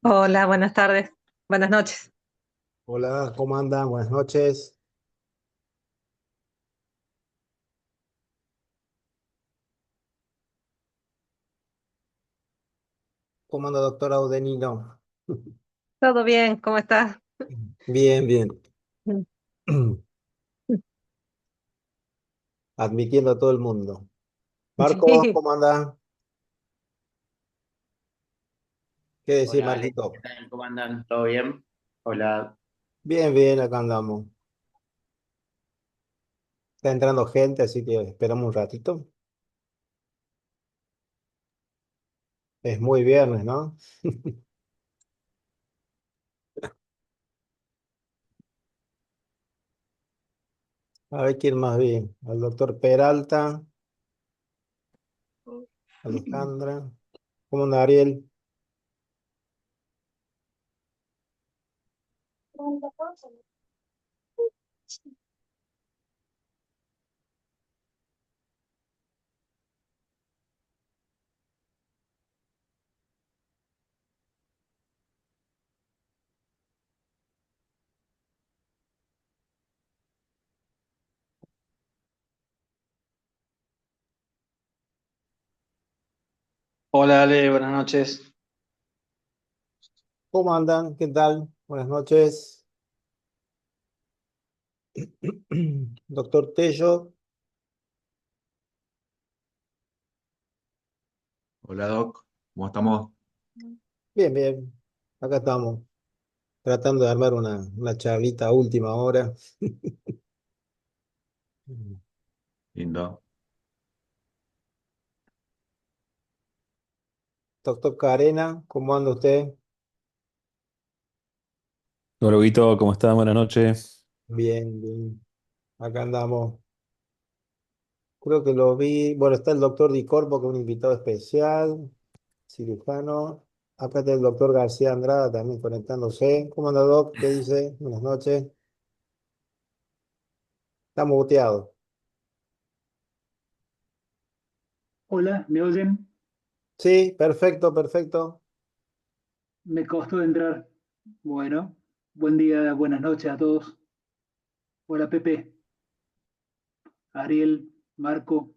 Hola, buenas tardes, buenas noches. Hola, ¿cómo andan? Buenas noches. ¿Cómo anda, doctora Audenino? ¿Todo bien? ¿Cómo estás? Bien, bien. Admitiendo a todo el mundo. Marco, Sí, ¿cómo anda? ¿Qué decir, Hola Ale, ¿qué Marquito? tal? ¿Cómo andan? ¿Todo bien? Hola. Bien, bien, acá andamos. Está entrando gente, así que esperamos un ratito. Es muy viernes, ¿no? A ver quién más bien. Al doctor Peralta, Alejandra. ¿Cómo anda, Ariel? Hola Ale, buenas noches. ¿Cómo andan? ¿Qué tal? Buenas noches. Doctor Tello. Hola Doc, ¿cómo estamos? Bien, bien. Acá estamos. Tratando de armar una charlita a última hora. Lindo. Doctor Carena, ¿cómo anda usted? Hola, Huguito, ¿cómo estás? Buenas noches. Bien, bien. Acá andamos. Creo que lo vi. Bueno, está el doctor Di Corpo, que es un invitado especial, cirujano. Acá está el doctor García Andrada también conectándose. ¿Cómo anda, doc? ¿Qué dice? Buenas noches. Estamos muteados. Hola, ¿me oyen? Sí, perfecto, perfecto. Me costó entrar. Bueno, buen día, buenas noches a todos. Hola Pepe, Ariel, Marco.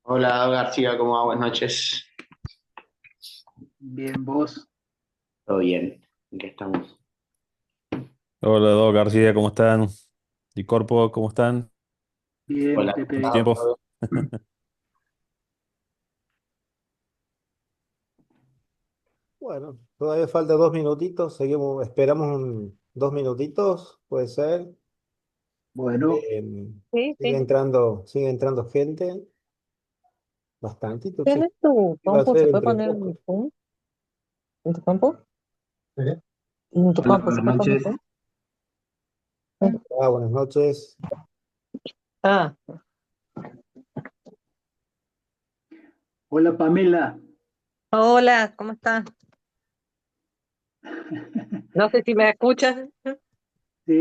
Hola García, ¿cómo va? Buenas noches. Bien, vos. ¿Todo bien? ¿En qué estamos? Hola, Doc García, ¿cómo están? Y Corpo, ¿cómo están? Bien, Hola. ¿Cuánto Pepe. tiempo? Bueno, todavía falta 2 minutitos. Seguimos, esperamos 2 minutitos, puede ser. Bueno, sí, Sigue sí. entrando gente. Bastantito, che. ¿Tienes tu Iba a compu? ser ¿Se puede entre poner pocos. en Zoom? ¿En tu compu? ¿Eh? ¿En tu Hola, compu se buenas puede poner noches. Zoom? Buenas noches. Ah, hola Pamela. hola, ¿cómo estás? No sé si me escuchas. Sí,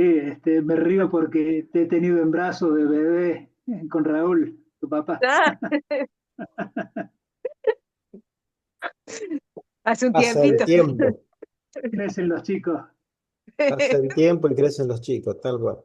me río porque te he tenido en brazos de bebé con Raúl, tu papá. Ah, hace un Pasa el tiempito. tiempo. Crecen los chicos. Pasa el tiempo y crecen los chicos, tal cual.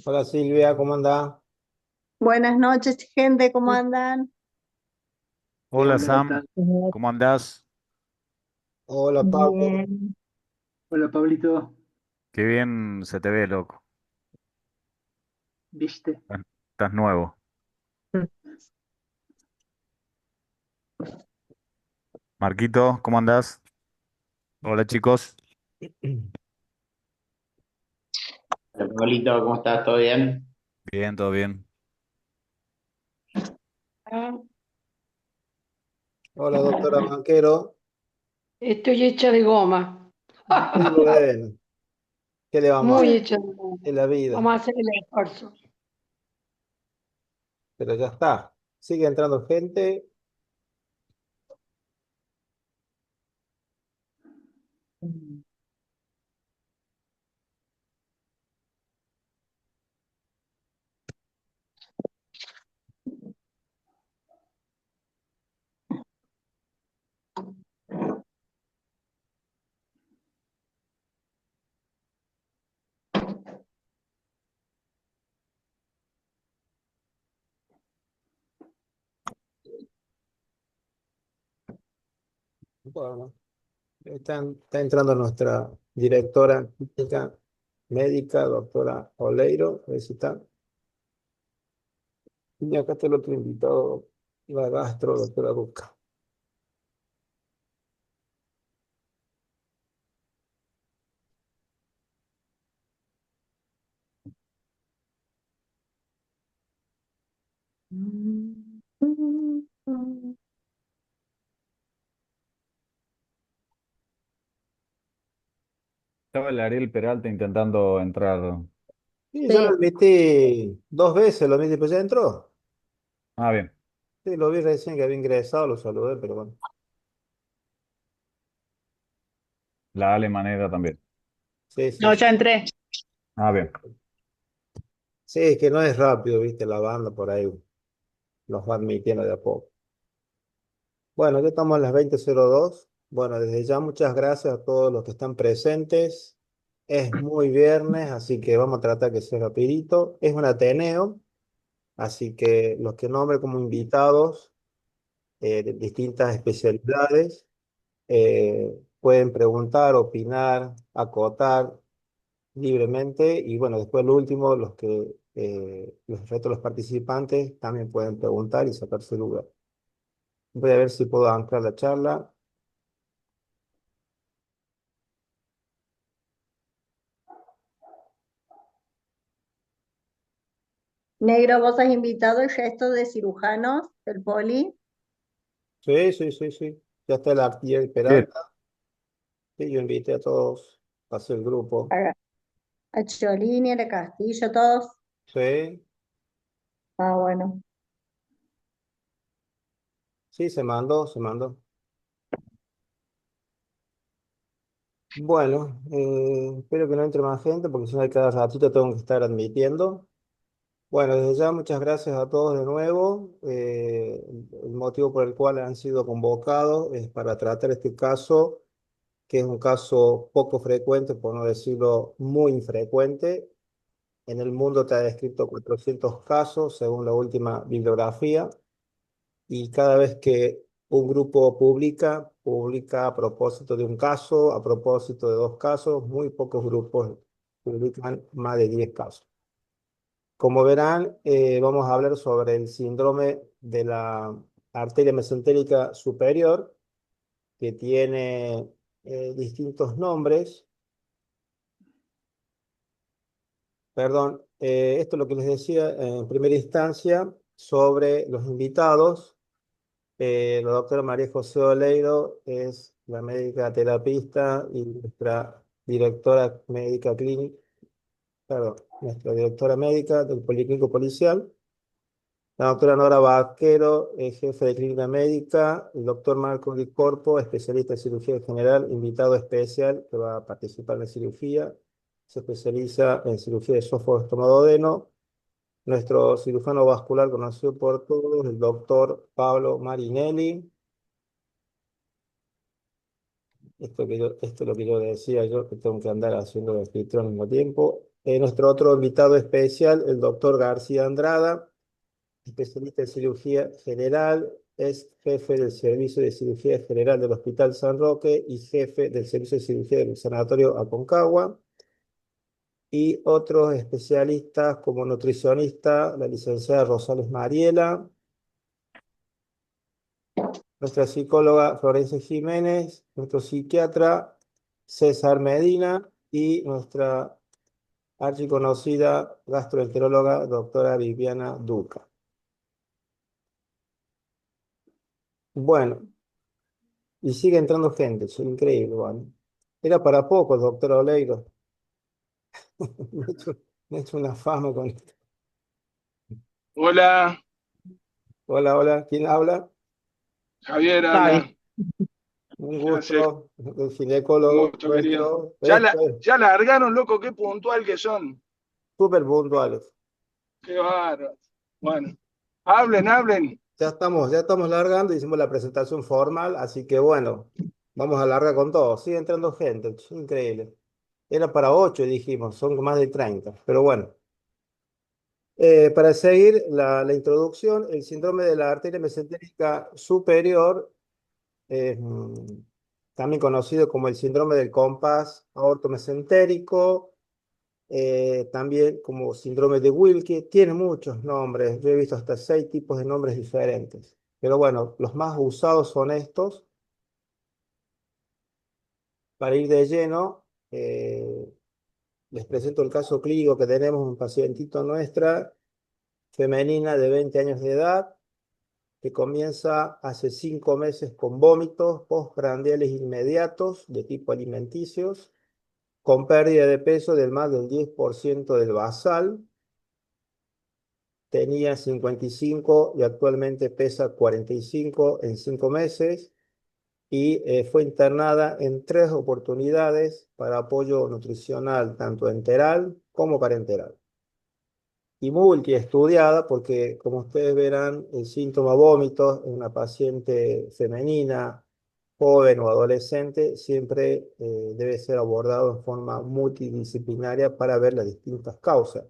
Hola Silvia, ¿cómo andás? Buenas noches, gente, ¿cómo andan? Hola ¿Cómo Sam, estás? ¿cómo andás? Hola Pablo. Bien. Hola Pablito. Qué bien se te ve, loco. ¿Viste? Estás nuevo. Marquito, ¿cómo andás? Hola chicos. Hola Pablito, ¿cómo estás? ¿Todo bien? Bien, todo bien. Hola doctora Banquero. Estoy hecha de goma. Muy bueno. ¿Qué le vamos a Muy hacer? hecho. En la vida? Vamos a hacer el esfuerzo. Pero ya está. Sigue entrando gente. Bueno, está entrando nuestra directora clínica médica, doctora Oleiro. A ver si está. Y acá está el otro invitado, la gastro, doctora Duca. Estaba el Ariel Peralta intentando entrar. Sí, ya lo Sí, admití 2 veces, lo admití, pues ya entró. Ah, bien. Sí, lo vi recién que había ingresado, lo saludé, pero bueno. La Ale Manera también. Sí, sí, No, sí. ya entré. Ah, bien. Sí, es que no es rápido, viste, la banda por ahí los va admitiendo de a poco. Bueno, ya estamos a las 20:02. Bueno, desde ya muchas gracias a todos los que están presentes. Es muy viernes, así que vamos a tratar que sea rapidito. Es un Ateneo, así que los que nombre como invitados de distintas especialidades pueden preguntar, opinar, acotar libremente. Y bueno, después lo último, los restos de los participantes también pueden preguntar y sacar su lugar. Voy a ver si puedo anclar la charla. negro, vos has invitado el resto de cirujanos del poli, Sí, sí, sí, sí. Ya está la Artillería Sí. Peralta. Sí, yo invité a todos, pasé el grupo. a, a Chiolini, a Castillo, todos. Sí, Ah, bueno. sí, se mandó, se mandó. Bueno, espero que no entre más gente porque si no, cada ratito tengo que estar admitiendo. Bueno, desde ya muchas gracias a todos de nuevo. El motivo por el cual han sido convocados es para tratar este caso, que es un caso poco frecuente, por no decirlo muy infrecuente. En el mundo te ha descrito 400 casos según la última bibliografía, y cada vez que un grupo publica a propósito de un caso, a propósito de 2 casos, muy pocos grupos publican más de 10 casos. Como verán, vamos a hablar sobre el síndrome de la arteria mesentérica superior, que tiene distintos nombres. Perdón, esto es lo que les decía en primera instancia sobre los invitados. La doctora María José Oleiro es la médica terapista y nuestra directora médica clínica, perdón, nuestra directora médica del Policlínico Policial. La doctora Nora Vaquero es jefe de clínica médica. El doctor Marco Di Corpo, especialista en cirugía general, invitado especial que va a participar en la cirugía. Se especializa en cirugía de esófago estomaduodeno. Nuestro cirujano vascular conocido por todos, el doctor Pablo Marinelli. Esto es lo que yo decía, yo que tengo que andar haciendo el escritorio al mismo tiempo. Nuestro otro invitado especial, el doctor García Andrada, especialista en cirugía general, es jefe del Servicio de Cirugía General del Hospital San Roque y jefe del Servicio de Cirugía del Sanatorio Aconcagua. Y otros especialistas como nutricionista, la licenciada Rosales Mariela, nuestra psicóloga Florencia Jiménez, nuestro psiquiatra César Medina y nuestra archiconocida gastroenteróloga doctora Viviana Duca. Bueno, y sigue entrando gente, es increíble, bueno. Era para poco, doctor Oleiro. Me he hecho una fama con esto. Hola, Hola, hola, ¿quién habla? Javier Gaby. habla. Un ¿Qué haces? gusto, el Un ginecólogo gusto, querido. nuestro. Esto es Ya largaron, loco, qué puntual que son. súper puntuales. Qué bárbaro. Bueno, hablen. Ya estamos largando, hicimos la presentación formal, así que bueno, vamos a largar con todo. Sigue entrando gente, increíble. Era para 8, dijimos, son más de 30, pero bueno. Para seguir la introducción, el síndrome de la arteria mesentérica superior, también conocido como el síndrome del compás aortomesentérico, también como síndrome de Wilkie, tiene muchos nombres. Yo he visto hasta 6 tipos de nombres diferentes. Pero bueno, los más usados son estos. Para ir de lleno, les presento el caso clínico que tenemos, un pacientito nuestra, femenina de 20 años de edad, que comienza hace 5 meses con vómitos postprandiales inmediatos de tipo alimenticios, con pérdida de peso del más del 10% del basal. Tenía 55 y actualmente pesa 45 en 5 meses y fue internada en 3 oportunidades para apoyo nutricional, tanto enteral como parenteral. Y multiestudiada porque, como ustedes verán, el síntoma vómitos en una paciente femenina, joven o adolescente, siempre debe ser abordado en forma multidisciplinaria para ver las distintas causas.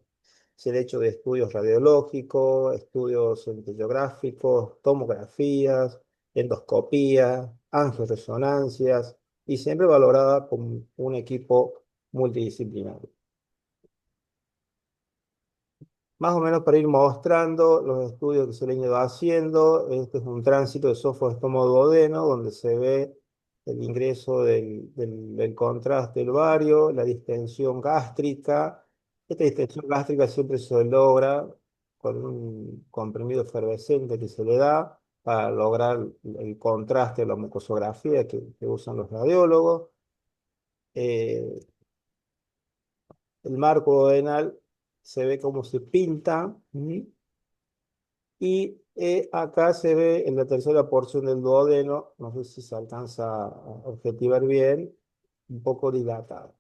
Se ha hecho de estudios radiológicos, estudios radiográficos, tomografías, endoscopías, angioresonancias, y siempre valorada con un equipo multidisciplinario. Más o menos para ir mostrando los estudios que se le han ido haciendo, este es un tránsito de esófago estómago duodeno, donde se ve el ingreso del contraste del ovario, la distensión gástrica. Esta distensión gástrica siempre se logra con un comprimido efervescente que se le da para lograr el contraste de la mucosografía que usan los radiólogos. Eh, el marco duodenal se ve cómo se pinta. Y acá se ve en la tercera porción del duodeno, no sé si se alcanza a objetivar bien, un poco dilatado.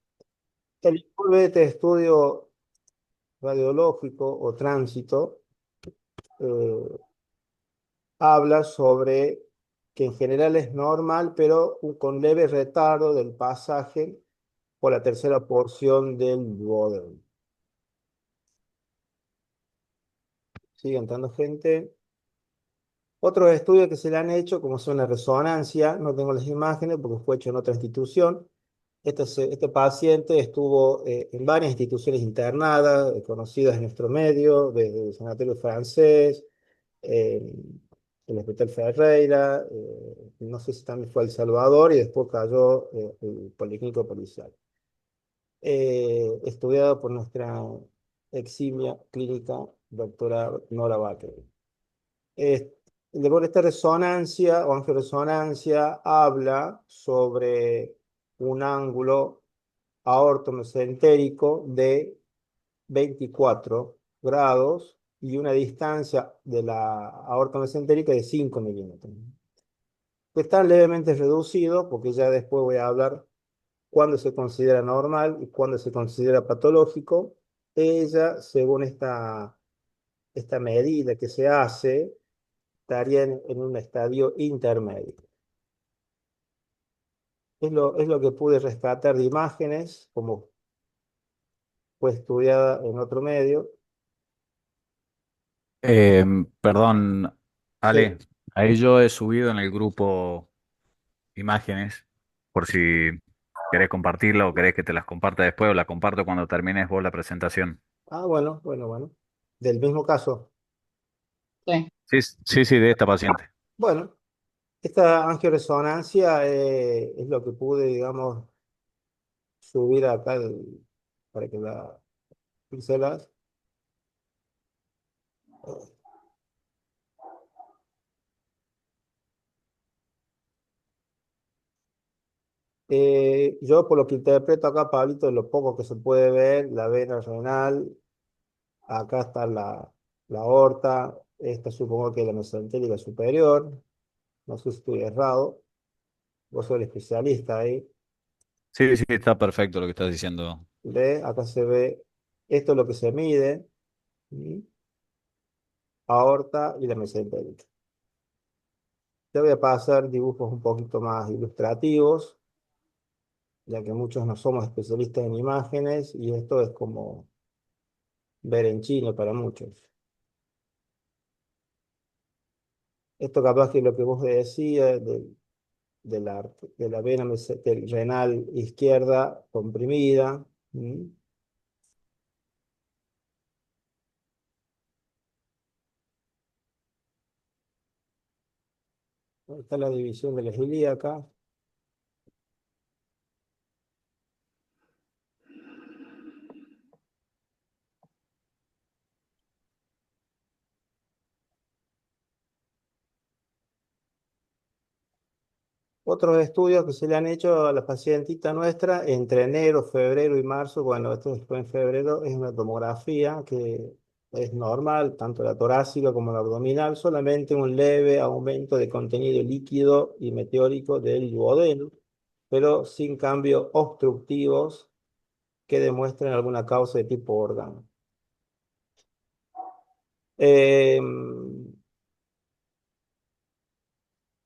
El informe de este estudio radiológico o tránsito eh, habla sobre que en general es normal, pero con leve retardo del pasaje por la tercera porción del duodeno. Sigue entrando gente. Otros estudios que se le han hecho, como son la resonancia, no tengo las imágenes porque fue hecho en otra institución. Este paciente estuvo en varias instituciones internadas, conocidas en nuestro medio, desde el Sanatorio Francés, el Hospital Ferreira, no sé si también fue a El Salvador y después cayó el Policlínico Policial. Estudiado por nuestra eximia clínica, doctora Nora Baker. Eh, Luego esta resonancia o angioresonancia habla sobre un ángulo aortomesentérico de 24 grados y una distancia de la aorta mesentérica de 5 milímetros. Están levemente reducidos porque ya después voy a hablar cuándo se considera normal y cuándo se considera patológico. Ella, según esta medida que se hace, estaría en un estadio intermedio. Es lo que pude rescatar de imágenes, como fue estudiada en otro medio. Perdón, Sí. Ale, ahí yo he subido en el grupo imágenes, por si querés compartirla o querés que te las comparta después o la comparto cuando termines vos la presentación. Ah, bueno. Del mismo caso. Sí. Sí, sí, sí, de esta paciente. Bueno, esta angioresonancia es lo que pude, digamos, subir acá para que la pincelas. Yo por lo que interpreto acá, Pablito, de lo poco que se puede ver, la vena renal, acá está la aorta, esta supongo que es la mesentérica superior, no sé si estoy errado, vos sos el especialista ahí. Sí, sí, está perfecto lo que estás diciendo. ¿Ve? Acá se ve, esto es lo que se mide, ¿sí? Aorta y la mesentérica. Te voy a pasar dibujos un poquito más ilustrativos, ya que muchos no somos especialistas en imágenes y esto es como ver en chino para muchos. Esto capaz que lo que vos decías de la vena renal izquierda comprimida. ¿Mm? Ahí está la división de la ilíaca. Otros estudios que se le han hecho a la pacientita nuestra entre enero, febrero y marzo, bueno, esto fue en febrero, es una tomografía que es normal, tanto la torácica como la abdominal, solamente un leve aumento de contenido líquido y meteórico del duodeno, pero sin cambios obstructivos que demuestren alguna causa de tipo órgano.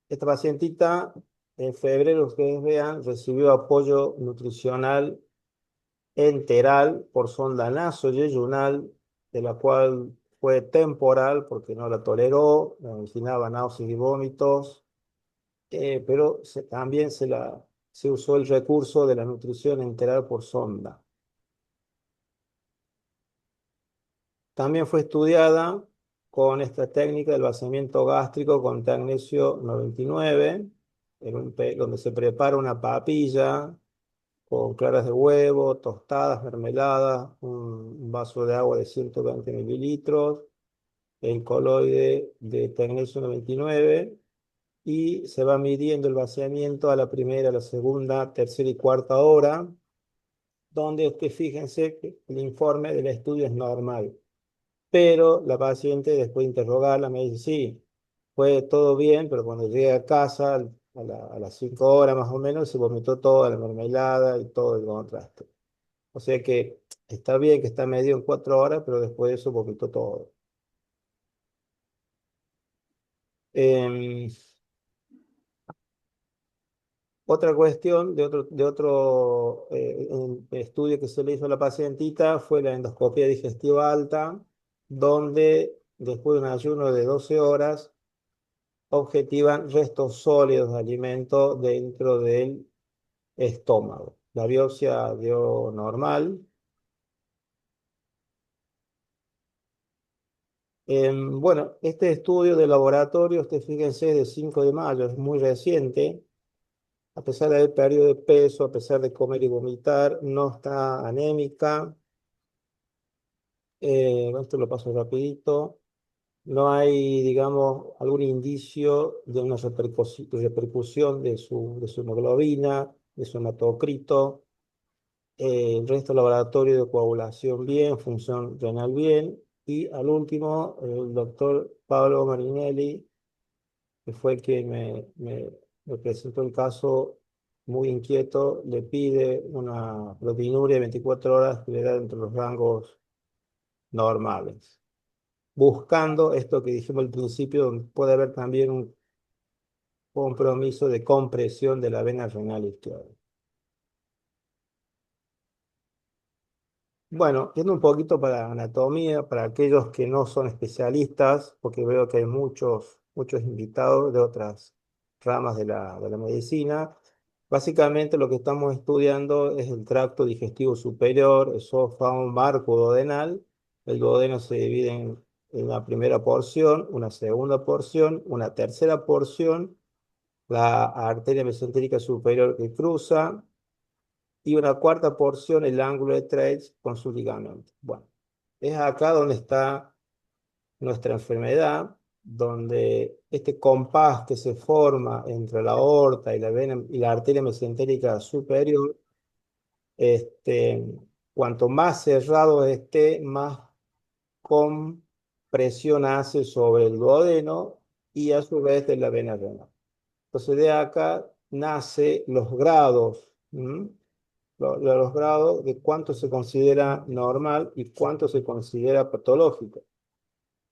Esta pacientita en febrero, ustedes vean, recibió apoyo nutricional enteral por sonda nasoyeyunal, de la cual fue temporal porque no la toleró, le originaba náuseas y vómitos, pero también se usó el recurso de la nutrición enteral por sonda. También fue estudiada con esta técnica del vaciamiento gástrico con tecnesio 99, donde se prepara una papilla con claras de huevo, tostadas, mermeladas, un vaso de agua de 120 mililitros, el coloide de tecnesio 99 y se va midiendo el vaciamiento a la primera, la segunda, tercera y cuarta hora, donde usted fíjense que el informe del estudio es normal. Pero la paciente, después de interrogarla, me dice, sí, fue todo bien, pero cuando llegué a casa, a las 5 horas más o menos, se vomitó toda la mermelada y todo el contraste. O sea que está bien que está medido en 4 horas, pero después de eso vomitó todo. Em, Otra cuestión de otro estudio que se le hizo a la pacientita fue la endoscopia digestiva alta, donde después de un ayuno de 12 horas objetivan restos sólidos de alimento dentro del estómago. La biopsia dio normal. Bueno, este estudio de laboratorio, usted fíjense, de 5 de mayo, es muy reciente. A pesar de haber perdido de peso, a pesar de comer y vomitar, no está anémica. Esto lo paso rapidito. No hay, digamos, algún indicio de una repercusión de su hemoglobina, de su hematocrito. El resto del laboratorio de coagulación bien, función renal bien. Y al último, el doctor Pablo Marinelli, que fue quien me presentó el caso muy inquieto, le pide una proteinuria de 24 horas que le da dentro de los rangos normales, buscando esto que dijimos al principio, donde puede haber también un compromiso de compresión de la vena renal izquierda. Bueno, yendo un poquito para anatomía, para aquellos que no son especialistas, porque veo que hay muchos invitados de otras ramas de la medicina. Básicamente lo que estamos estudiando es el tracto digestivo superior, esófago, marco duodenal. El duodeno se divide en una primera porción, una segunda porción, una tercera porción, la arteria mesentérica superior que cruza, y una cuarta porción, el ángulo de Treitz con su ligamento. Bueno, es acá donde está nuestra enfermedad. donde este compás que se forma entre la aorta y la vena y la arteria mesentérica superior, este, cuanto más cerrado esté, más compresión hace sobre el duodeno y a su vez de la vena renal. Entonces de acá nace los grados, los grados de cuánto se considera normal y cuánto se considera patológico.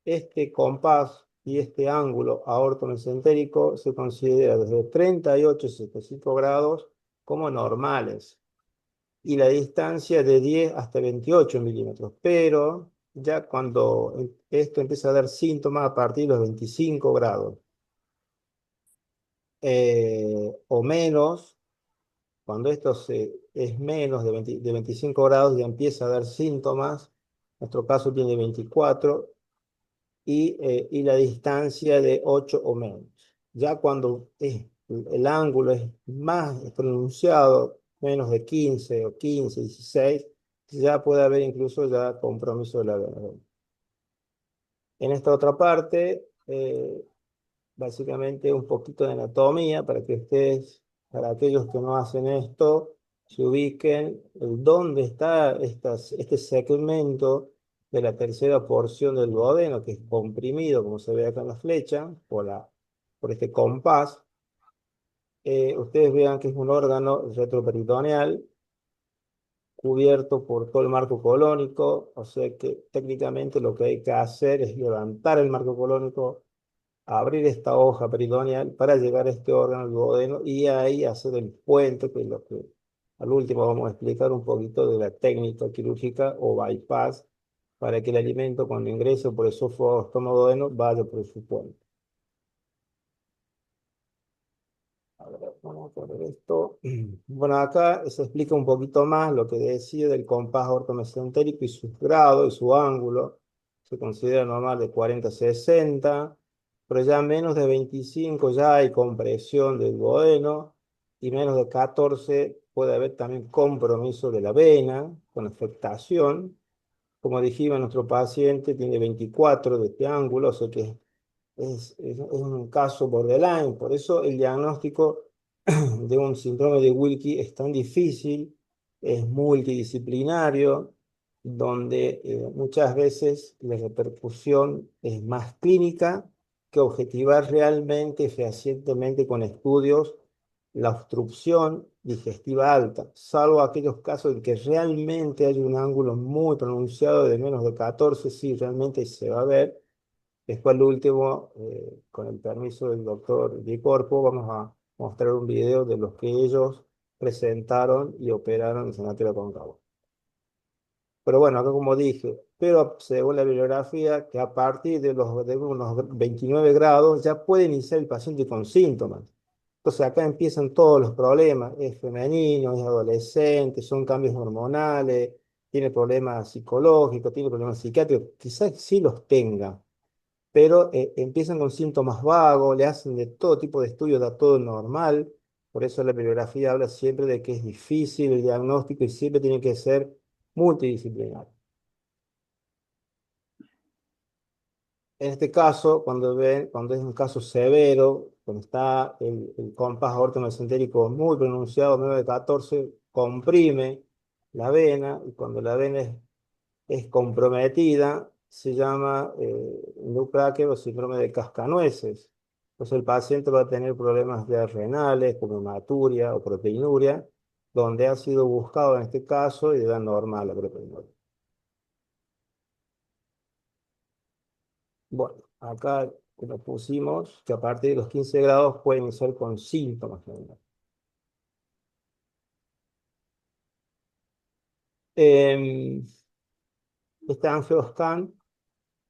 Este compás y este ángulo aortomesentérico se considera desde 38,75 grados como normales y la distancia de 10 hasta 28 milímetros. Pero ya cuando esto empieza a dar síntomas a partir de los 25 grados o menos, cuando es menos de 25 grados ya empieza a dar síntomas, en nuestro caso tiene 24, y la distancia de 8 o menos. Ya cuando el ángulo es más pronunciado, menos de 15 o 15, 16, ya puede haber incluso ya compromiso de la vena. En esta otra parte, básicamente un poquito de anatomía para que ustedes, para aquellos que no hacen esto, se ubiquen dónde está este segmento de la tercera porción del duodeno, que es comprimido, como se ve acá en la flecha, por este compás. Ustedes vean que es un órgano retroperitoneal cubierto por todo el marco colónico, o sea que técnicamente lo que hay que hacer es levantar el marco colónico, abrir esta hoja peritoneal para llegar a este órgano, el duodeno, y ahí hacer el puente, que es lo que al último vamos a explicar un poquito de la técnica quirúrgica o bypass, para que el alimento cuando ingrese por el esófago, estómago, duodeno, vaya por su puente. A ver, vamos a ver esto. Bueno, acá se explica un poquito más lo que decía del compás ortomesentérico y sus grados y su ángulo. Se considera normal de 40 a 60, pero ya menos de 25 ya hay compresión del duodeno y menos de 14 puede haber también compromiso de la vena con afectación. Como dijimos, nuestro paciente tiene 24 de este ángulo, o sea que es un caso borderline. Por eso el diagnóstico de un síndrome de Wilkie es tan difícil, es multidisciplinario, donde muchas veces la repercusión es más clínica que objetivar realmente, fehacientemente con estudios, la obstrucción digestiva alta, salvo aquellos casos en que realmente hay un ángulo muy pronunciado de menos de 14, sí, realmente se va a ver. Después, al último, con el permiso del doctor Di Corpo, vamos a mostrar un video de los que ellos presentaron y operaron en Sanatorio Aconcagua. Pero bueno, acá como dije, pero según la bibliografía, que a partir de unos 29 grados ya puede iniciar el paciente con síntomas. Entonces acá empiezan todos los problemas, es femenino, es adolescente, son cambios hormonales, tiene problemas psicológicos, tiene problemas psiquiátricos, quizás sí los tenga, pero empiezan con síntomas vagos, le hacen de todo tipo de estudios, da todo normal. Por eso la bibliografía habla siempre de que es difícil el diagnóstico y siempre tiene que ser multidisciplinar. En este caso, cuando es un caso severo, cuando está el compás aortomesentérico muy pronunciado, 9 de 14, comprime la vena, y cuando la vena es comprometida, se llama Nutcracker o síndrome de cascanueces. Entonces el paciente va a tener problemas ya renales, como hematuria o proteinuria, donde ha sido buscado en este caso y da normal la proteinuria. Bueno, acá lo pusimos que a partir de los 15 grados pueden ser con síntomas. Em, este angioscan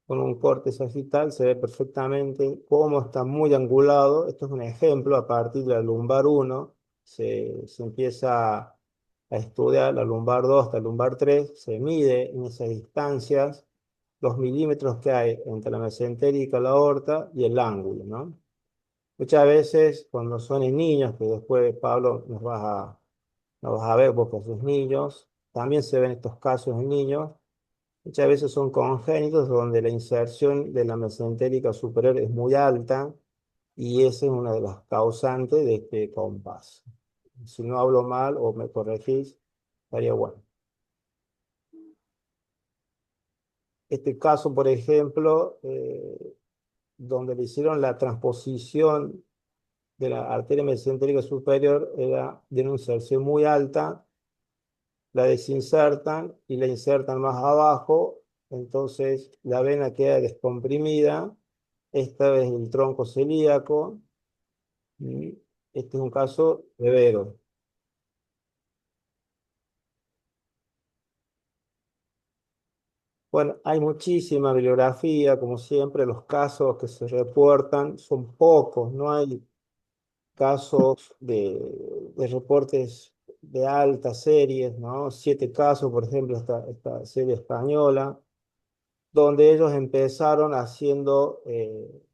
con un corte sagital se ve perfectamente cómo está muy angulado. Esto es un ejemplo, a partir de la lumbar 1 se empieza a estudiar la lumbar 2 hasta la lumbar 3, se mide en esas distancias los milímetros que hay entre la mesentérica, la aorta y el ángulo, ¿no? Muchas veces cuando son en niños, que después Pablo nos vas a ver vos con sus niños, también se ven estos casos en niños, Muchas veces son congénitos donde la inserción de la mesentérica superior es muy alta y esa es una de las causantes de este compás. Si no hablo mal o me corregís, estaría bueno. Este caso, por ejemplo, donde le hicieron la transposición de la arteria mesentérica superior, era de una inserción muy alta, la desinsertan y la insertan más abajo, entonces la vena queda descomprimida, esta vez el tronco celíaco, y este es un caso severo. Bueno, hay muchísima bibliografía, como siempre, los casos que se reportan son pocos, no hay casos de reportes de altas series, ¿no? 7 casos, por ejemplo, esta serie española, donde ellos empezaron haciendo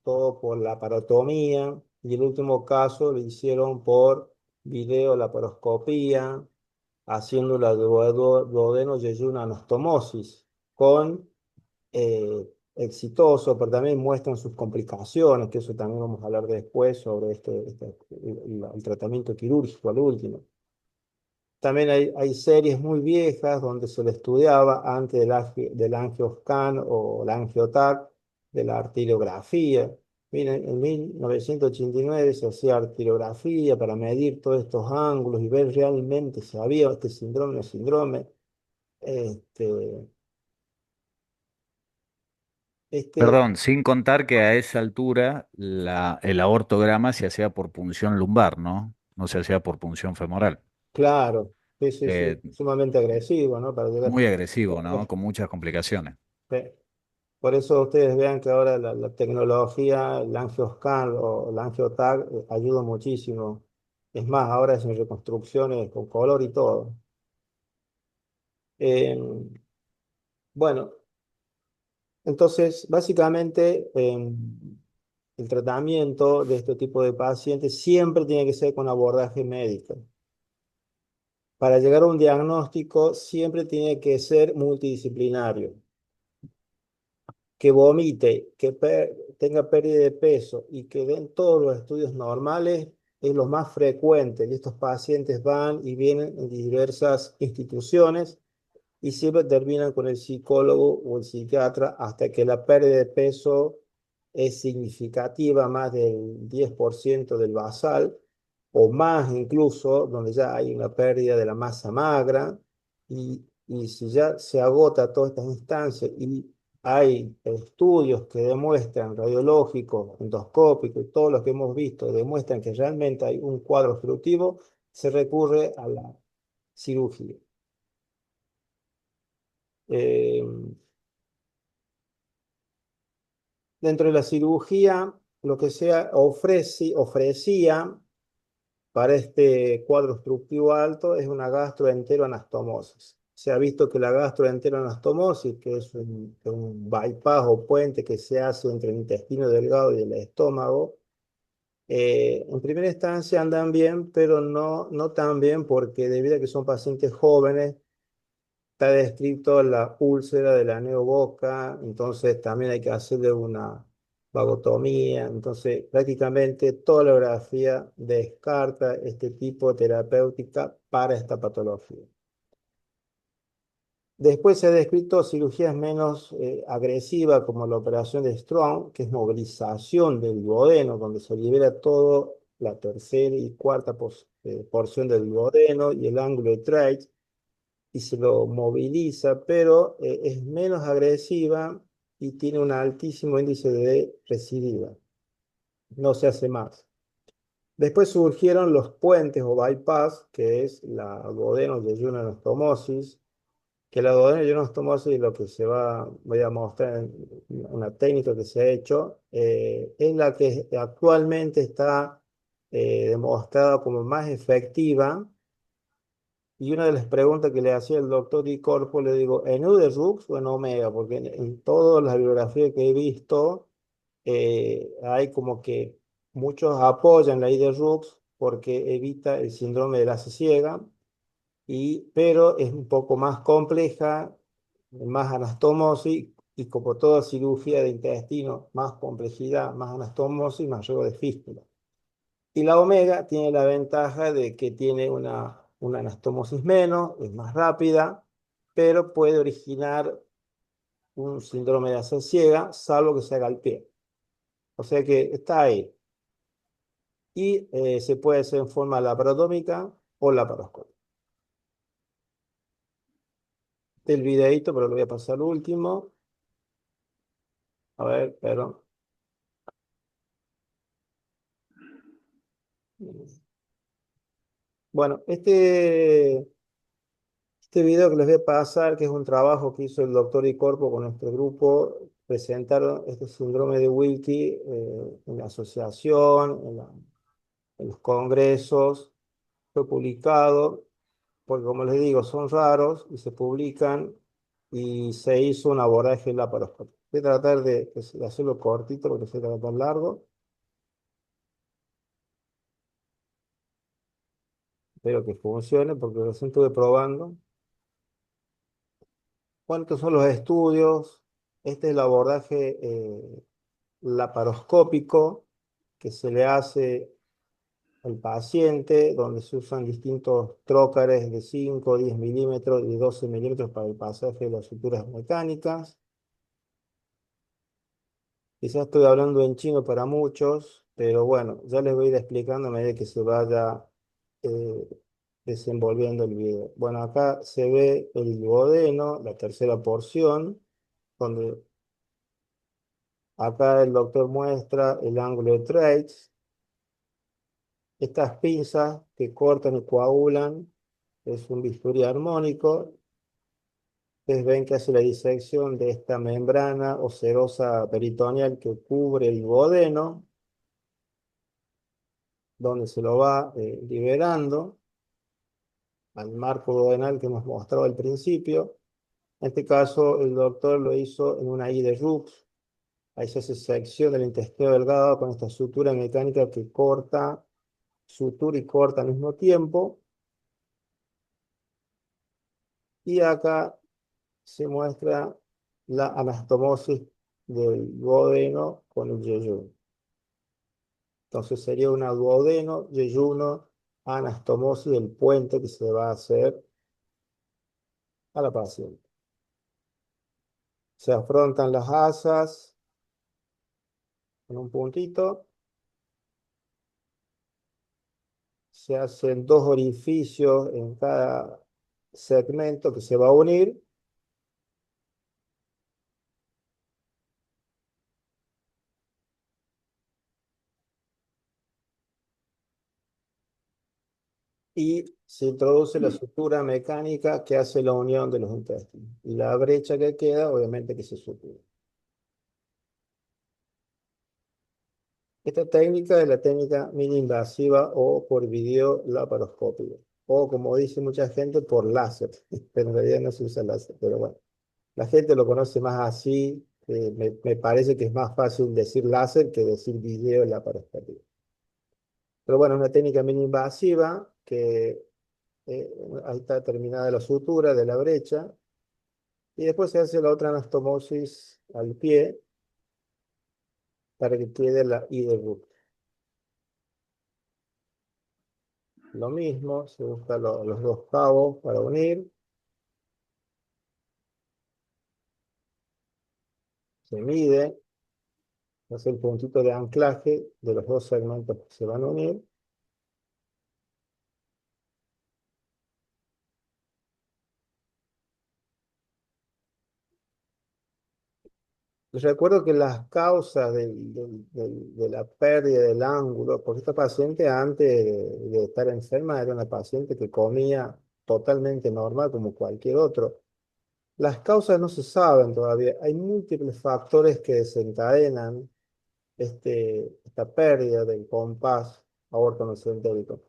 todo por laparotomía y el último caso lo hicieron por videolaparoscopía, haciendo la duodeno-yeyuna anastomosis con exitoso, pero también muestran sus complicaciones, que eso también vamos a hablar después sobre el tratamiento quirúrgico al último. También hay series muy viejas donde se le estudiaba antes del angioscan o la angiotac de la arteriografía. Miren, en 1989 se hacía arteriografía para medir todos estos ángulos y ver realmente si había este síndrome o síndrome. Este, este, Perdón, sin contar que a esa altura el aortograma se hacía por punción lumbar, ¿no? No se hacía por punción femoral. claro, sí, sí, sí, Eh, sumamente agresivo, ¿no? Para llegar. Muy agresivo, ¿no? Con muchas complicaciones. Sí. Por eso ustedes vean que ahora la tecnología, el angioscan o el angiotag ayuda muchísimo. Es más, ahora es en reconstrucciones con color y todo. Eh, bueno, entonces, básicamente, el tratamiento de este tipo de pacientes siempre tiene que ser con abordaje médico. Para llegar a un diagnóstico, siempre tiene que ser multidisciplinario. Que vomite, que tenga pérdida de peso y que den todos los estudios normales es lo más frecuente. Y estos pacientes van y vienen en diversas instituciones y siempre terminan con el psicólogo o el psiquiatra hasta que la pérdida de peso es significativa, más del 10% del basal o más incluso, donde ya hay una pérdida de la masa magra y si ya se agota todas estas instancias y hay estudios que demuestran, radiológicos, endoscópicos y todos los que hemos visto, demuestran que realmente hay un cuadro obstructivo, se recurre a la cirugía. Eh, Dentro de la cirugía, lo que se ofrecía para este cuadro obstructivo alto es una gastroenteroanastomosis. Se ha visto que la gastroenteroanastomosis, que es un bypass o puente que se hace entre el intestino delgado y el estómago, en primera instancia andan bien, pero no tan bien porque debido a que son pacientes jóvenes, está descrito la úlcera de la neoboca, entonces también hay que hacerle una vagotomía, entonces prácticamente toda la grafía descarta este tipo de terapéutica para esta patología. Después se ha descrito cirugías menos agresivas como la operación de Strong, que es movilización del duodeno, donde se libera toda la tercera y cuarta porción del duodeno y el ángulo de Treitz y se lo moviliza, pero es menos agresiva y tiene un altísimo índice de recidiva. No se hace más. Después surgieron los puentes o bypass, que es la duodeno-yeyunoanastomosis, que la duodeno-yeyunoanastomosis, lo que voy a mostrar en una técnica que se ha hecho, es la que actualmente está demostrada como más efectiva. Y una de las preguntas que le hacía el doctor Di Corpo, le digo, ¿en Uderux o en Omega? Porque en todas las bibliografías que he visto, hay como que muchos apoyan la Iderux porque evita el síndrome de la ciega, pero es un poco más compleja más anastomosis, y como toda cirugía de intestino, más complejidad, más anastomosis, mayor de fístula. Y la omega tiene la ventaja de que tiene una anastomosis menos, es más rápida, pero puede originar un síndrome de hacer ciega, salvo que se haga al pie. O sea que está ahí. Y se puede hacer en forma laparotómica o laparoscópica. El videíto, pero lo voy a pasar al último. A ver, perdón. Bueno, este video que les voy a pasar, que es un trabajo que hizo el doctor Icorpo con nuestro grupo, presentaron este síndrome de Wilkie en la asociación, en los congresos, fue publicado, porque como les digo, son raros y se publican, y se hizo un abordaje laparoscópico. Voy a tratar de hacerlo cortito porque se trata tan largo. Espero que funcione porque recién estuve probando. ¿Cuántos son los estudios? Este es el abordaje laparoscópico que se le hace al paciente, donde se usan distintos trócares de 5, 10 milímetros y 12 milímetros para el pasaje de las suturas mecánicas. Quizás estoy hablando en chino para muchos, pero bueno, ya les voy a ir explicando a medida que se vaya eh, desenvolviendo el video. Bueno, acá se ve el duodeno, la tercera porción, donde acá el doctor muestra el ángulo de Treitz. Estas pinzas que cortan y coagulan es un bisturí armónico. Ustedes ven que hace la disección de esta membrana o serosa peritoneal que cubre el duodeno, donde se lo va liberando al marco duodenal que hemos mostrado al principio. En este caso, el doctor lo hizo en una I de Rux. Ahí se hace sección del intestino delgado con esta sutura mecánica que corta, sutura y corta al mismo tiempo. Y acá se muestra la anastomosis del duodeno con el yeyuno. Entonces sería una duodeno, yeyuno, anastomosis del puente que se va a hacer a la paciente. Se afrontan las asas en un puntito. Se hacen dos orificios en cada segmento que se va a unir. Y se introduce la sutura mecánica que hace la unión de los intestinos. Y la brecha que queda, obviamente, que se sutura. Esta técnica es la técnica mini invasiva o por video laparoscópico. O como dice mucha gente, por láser. Pero en realidad no se usa láser. Pero bueno, la gente lo conoce más así. Me parece que es más fácil decir láser que decir video laparoscópico. Pero bueno, es una técnica mini invasiva que ahí está terminada la sutura de la brecha. Y después se hace la otra anastomosis al pie para que quede la I de Roux. Lo mismo, se buscan los dos cabos para unir. Se mide, hace el puntito de anclaje de los dos segmentos que se van a unir. Les recuerdo que las causas de la pérdida del ángulo, porque esta paciente antes de estar enferma era una paciente que comía totalmente normal como cualquier otro. Las causas no se saben todavía. Hay múltiples factores que desencadenan esta pérdida del compás aorto-mesentérico.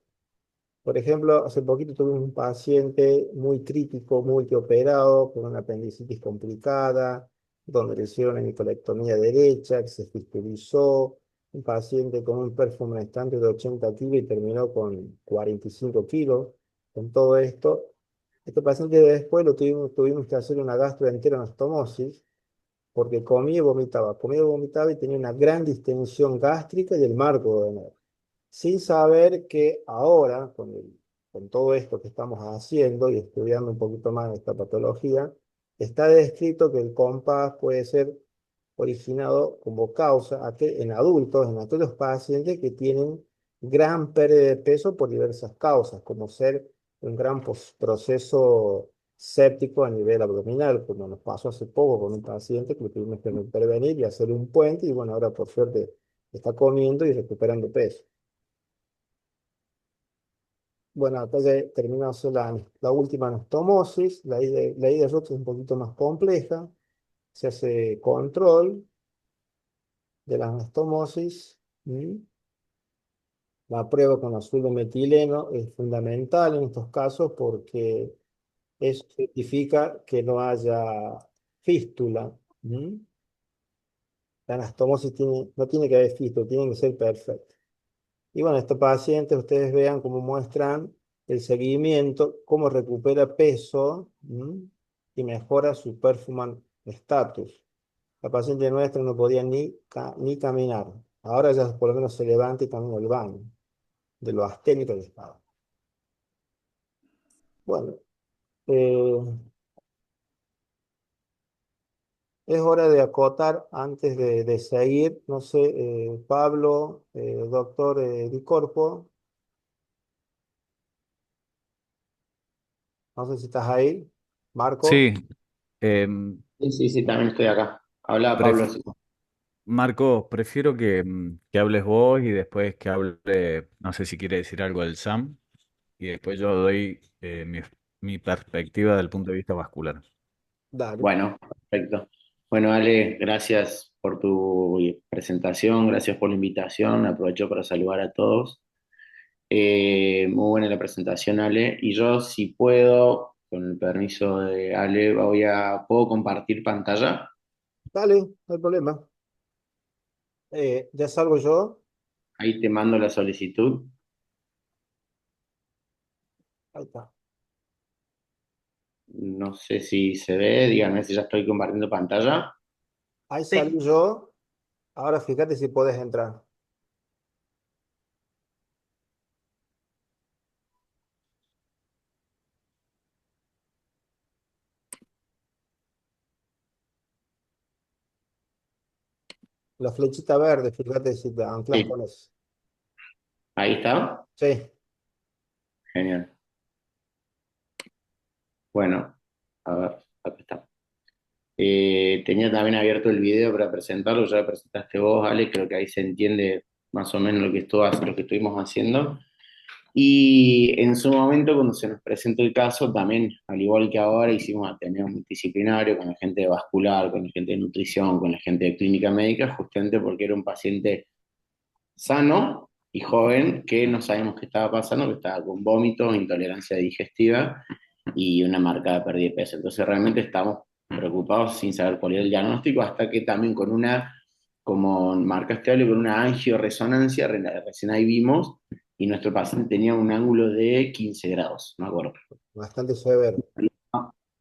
Por ejemplo, hace poquito tuvimos un paciente muy crítico, multioperado, con una apendicitis complicada, donde le hicieron la nicolectomía derecha, que se fistulizó, un paciente con un perfume estante de 80 kilos y terminó con 45 kilos. Con todo esto, Este paciente después tuvimos que hacer una gastroenterostomosis porque comía y vomitaba y tenía una gran distensión gástrica y el marco duodenal. Sin saber que ahora, con todo esto que estamos haciendo y estudiando un poquito más esta patología, está descrito que el compás puede ser originado como causa en adultos, en aquellos pacientes que tienen gran pérdida de peso por diversas causas, como ser un gran proceso séptico a nivel abdominal, como nos pasó hace poco con un paciente que tuvimos que intervenir y hacer un puente, y bueno, ahora por suerte está comiendo y recuperando peso. Bueno, acá ya terminamos la última anastomosis, la ida de Roux es un poquito más compleja, se hace control de la anastomosis. La prueba con azul de metileno es fundamental en estos casos porque eso certifica que no haya fístula. La anastomosis no tiene que haber fístula, tiene que ser perfecta. Y bueno, estos pacientes, ustedes vean cómo muestran el seguimiento, cómo recupera peso y mejora su performance status. La paciente nuestra no podía ni caminar. Ahora ya por lo menos se levanta y camina al baño, de lo asténico que estaba. Bueno, eh, es hora de acotar antes de seguir. No sé, Pablo, doctor Di Corpo, no sé si estás ahí. Marco. Sí, em, Sí, también estoy acá. Habla Pablo. pref- Marco, prefiero que hables vos y después que hable, no sé si quiere decir algo del SAM, y después yo doy mi perspectiva del punto de vista vascular. Dale. Bueno, perfecto. Bueno, Ale, gracias por tu presentación, gracias por la invitación. Aprovecho para saludar a todos. Muy buena la presentación, Ale. Y yo, si puedo, con el permiso de Ale, ¿puedo compartir pantalla? Dale, no hay problema. Ya salgo yo. Ahí te mando la solicitud. Ahí está. No sé si se ve, díganme si ya estoy compartiendo pantalla. Ahí salí yo. Ahora fíjate si puedes entrar. La flechita verde, fíjate si te anclas Sí, con eso. ahí está. Sí. Genial. Bueno, a ver, acá está. Tenía también abierto el video para presentarlo, ya lo presentaste vos, Ale, creo que ahí se entiende más o menos lo que estuvimos haciendo. Y en su momento, cuando se nos presentó el caso, también, al igual que ahora, hicimos ateneo multidisciplinario con la gente de vascular, con la gente de nutrición, con la gente de clínica médica, justamente porque era un paciente sano y joven que no sabíamos qué estaba pasando, que estaba con vómitos, intolerancia digestiva y una marcada pérdida de peso. Entonces realmente estamos preocupados sin saber cuál era el diagnóstico, hasta que también con una, como marcaste Ale, con una angioresonancia, recién ahí vimos, y nuestro paciente tenía un ángulo de 15 grados, me acuerdo. Bastante severo.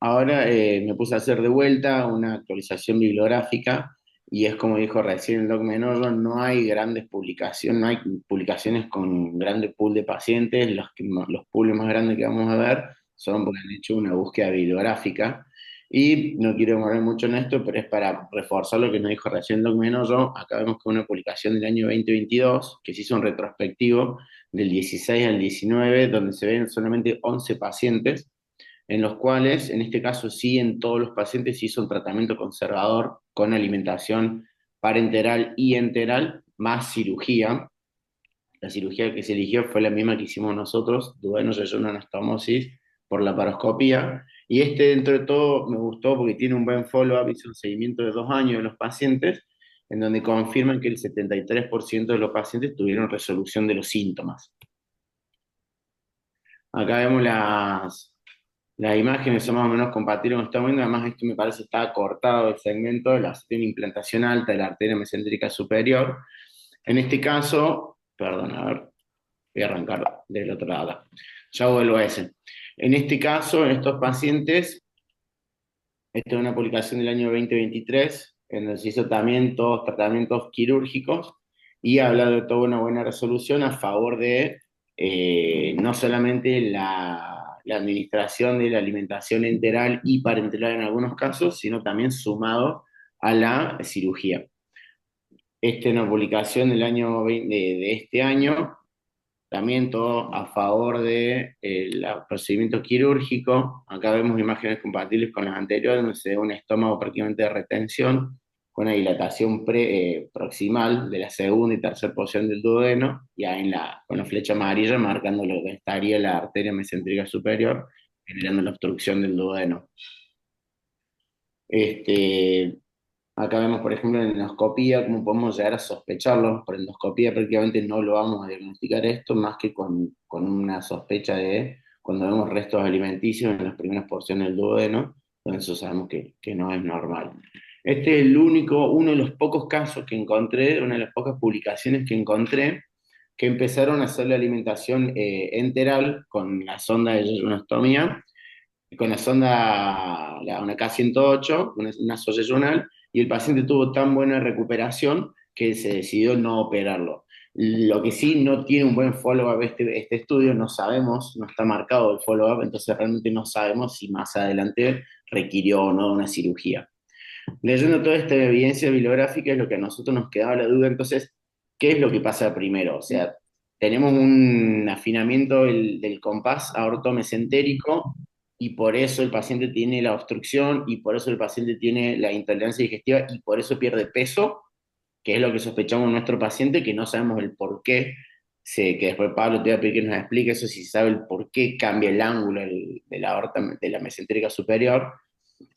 Ahora me puse a hacer de vuelta una actualización bibliográfica y es como dijo recién el doc Menorro, no hay grandes publicaciones, no hay publicaciones con grande pool de pacientes, los pools más grandes que vamos a ver son porque han hecho una búsqueda bibliográfica y no quiero demorar mucho en esto, pero es para reforzar lo que nos dijo recién el doc Menorro. Acá vemos que una publicación del año 2022 que se hizo un retrospectivo del 16 al 19 donde se ven solamente 11 pacientes en los cuales, en este caso sí, en todos los pacientes se hizo un tratamiento conservador con alimentación parenteral y enteral, más cirugía. La cirugía que se eligió fue la misma que hicimos nosotros, duodenos de anastomosis por la paroscopía. Y este, dentro de todo, me gustó porque tiene un buen follow-up, hizo un seguimiento de 2 años de los pacientes, en donde confirman que el 73% de los pacientes tuvieron resolución de los síntomas. Acá vemos las imágenes son más o menos compatibles con esta viendo, además esto me parece está cortado el segmento de tiene implantación alta de la arteria mesentérica superior. En este caso, perdón, a ver, voy a arrancar del otro lado. Ya vuelvo a ese. En este caso, en estos pacientes, esta es una publicación del año 2023, en donde se hizo también todos tratamientos quirúrgicos y habla de toda una buena resolución a favor de no solamente la administración de la alimentación enteral y parenteral en algunos casos, sino también sumado a la cirugía. Esta es una publicación del año de este año, también todo a favor de procedimiento quirúrgico. Acá vemos imágenes compatibles con las anteriores, donde se ve un estómago prácticamente de retención, con una dilatación proximal de la segunda y tercera porción del duodeno, y ahí con la flecha amarilla marcando lo que estaría la arteria mesentérica superior, generando la obstrucción del duodeno. Acá vemos, por ejemplo, en endoscopía, cómo podemos llegar a sospecharlo. Por endoscopía prácticamente no lo vamos a diagnosticar esto, más que con una sospecha de cuando vemos restos alimenticios en las primeras porciones del duodeno, con eso sabemos que no es normal. Este es uno de los pocos casos que encontré, una de las pocas publicaciones que encontré, que empezaron a hacer la alimentación enteral con la sonda de yeyunostomía, con la sonda, una K108, una soyeyunal, y el paciente tuvo tan buena recuperación que se decidió no operarlo. Lo que sí no tiene un buen follow-up este estudio, no sabemos, no está marcado el follow-up, entonces realmente no sabemos si más adelante requirió o no una cirugía. Leyendo toda esta evidencia bibliográfica es lo que a nosotros nos quedaba la duda, entonces, ¿qué es lo que pasa primero? O sea, tenemos un afinamiento del compás aortomesentérico y por eso el paciente tiene la obstrucción y por eso el paciente tiene la intolerancia digestiva y por eso pierde peso, que es lo que sospechamos en nuestro paciente, que no sabemos el por qué, que después Pablo te va a pedir que nos explique eso, si sabe el por qué cambia el ángulo de la aorta, de la mesentérica superior.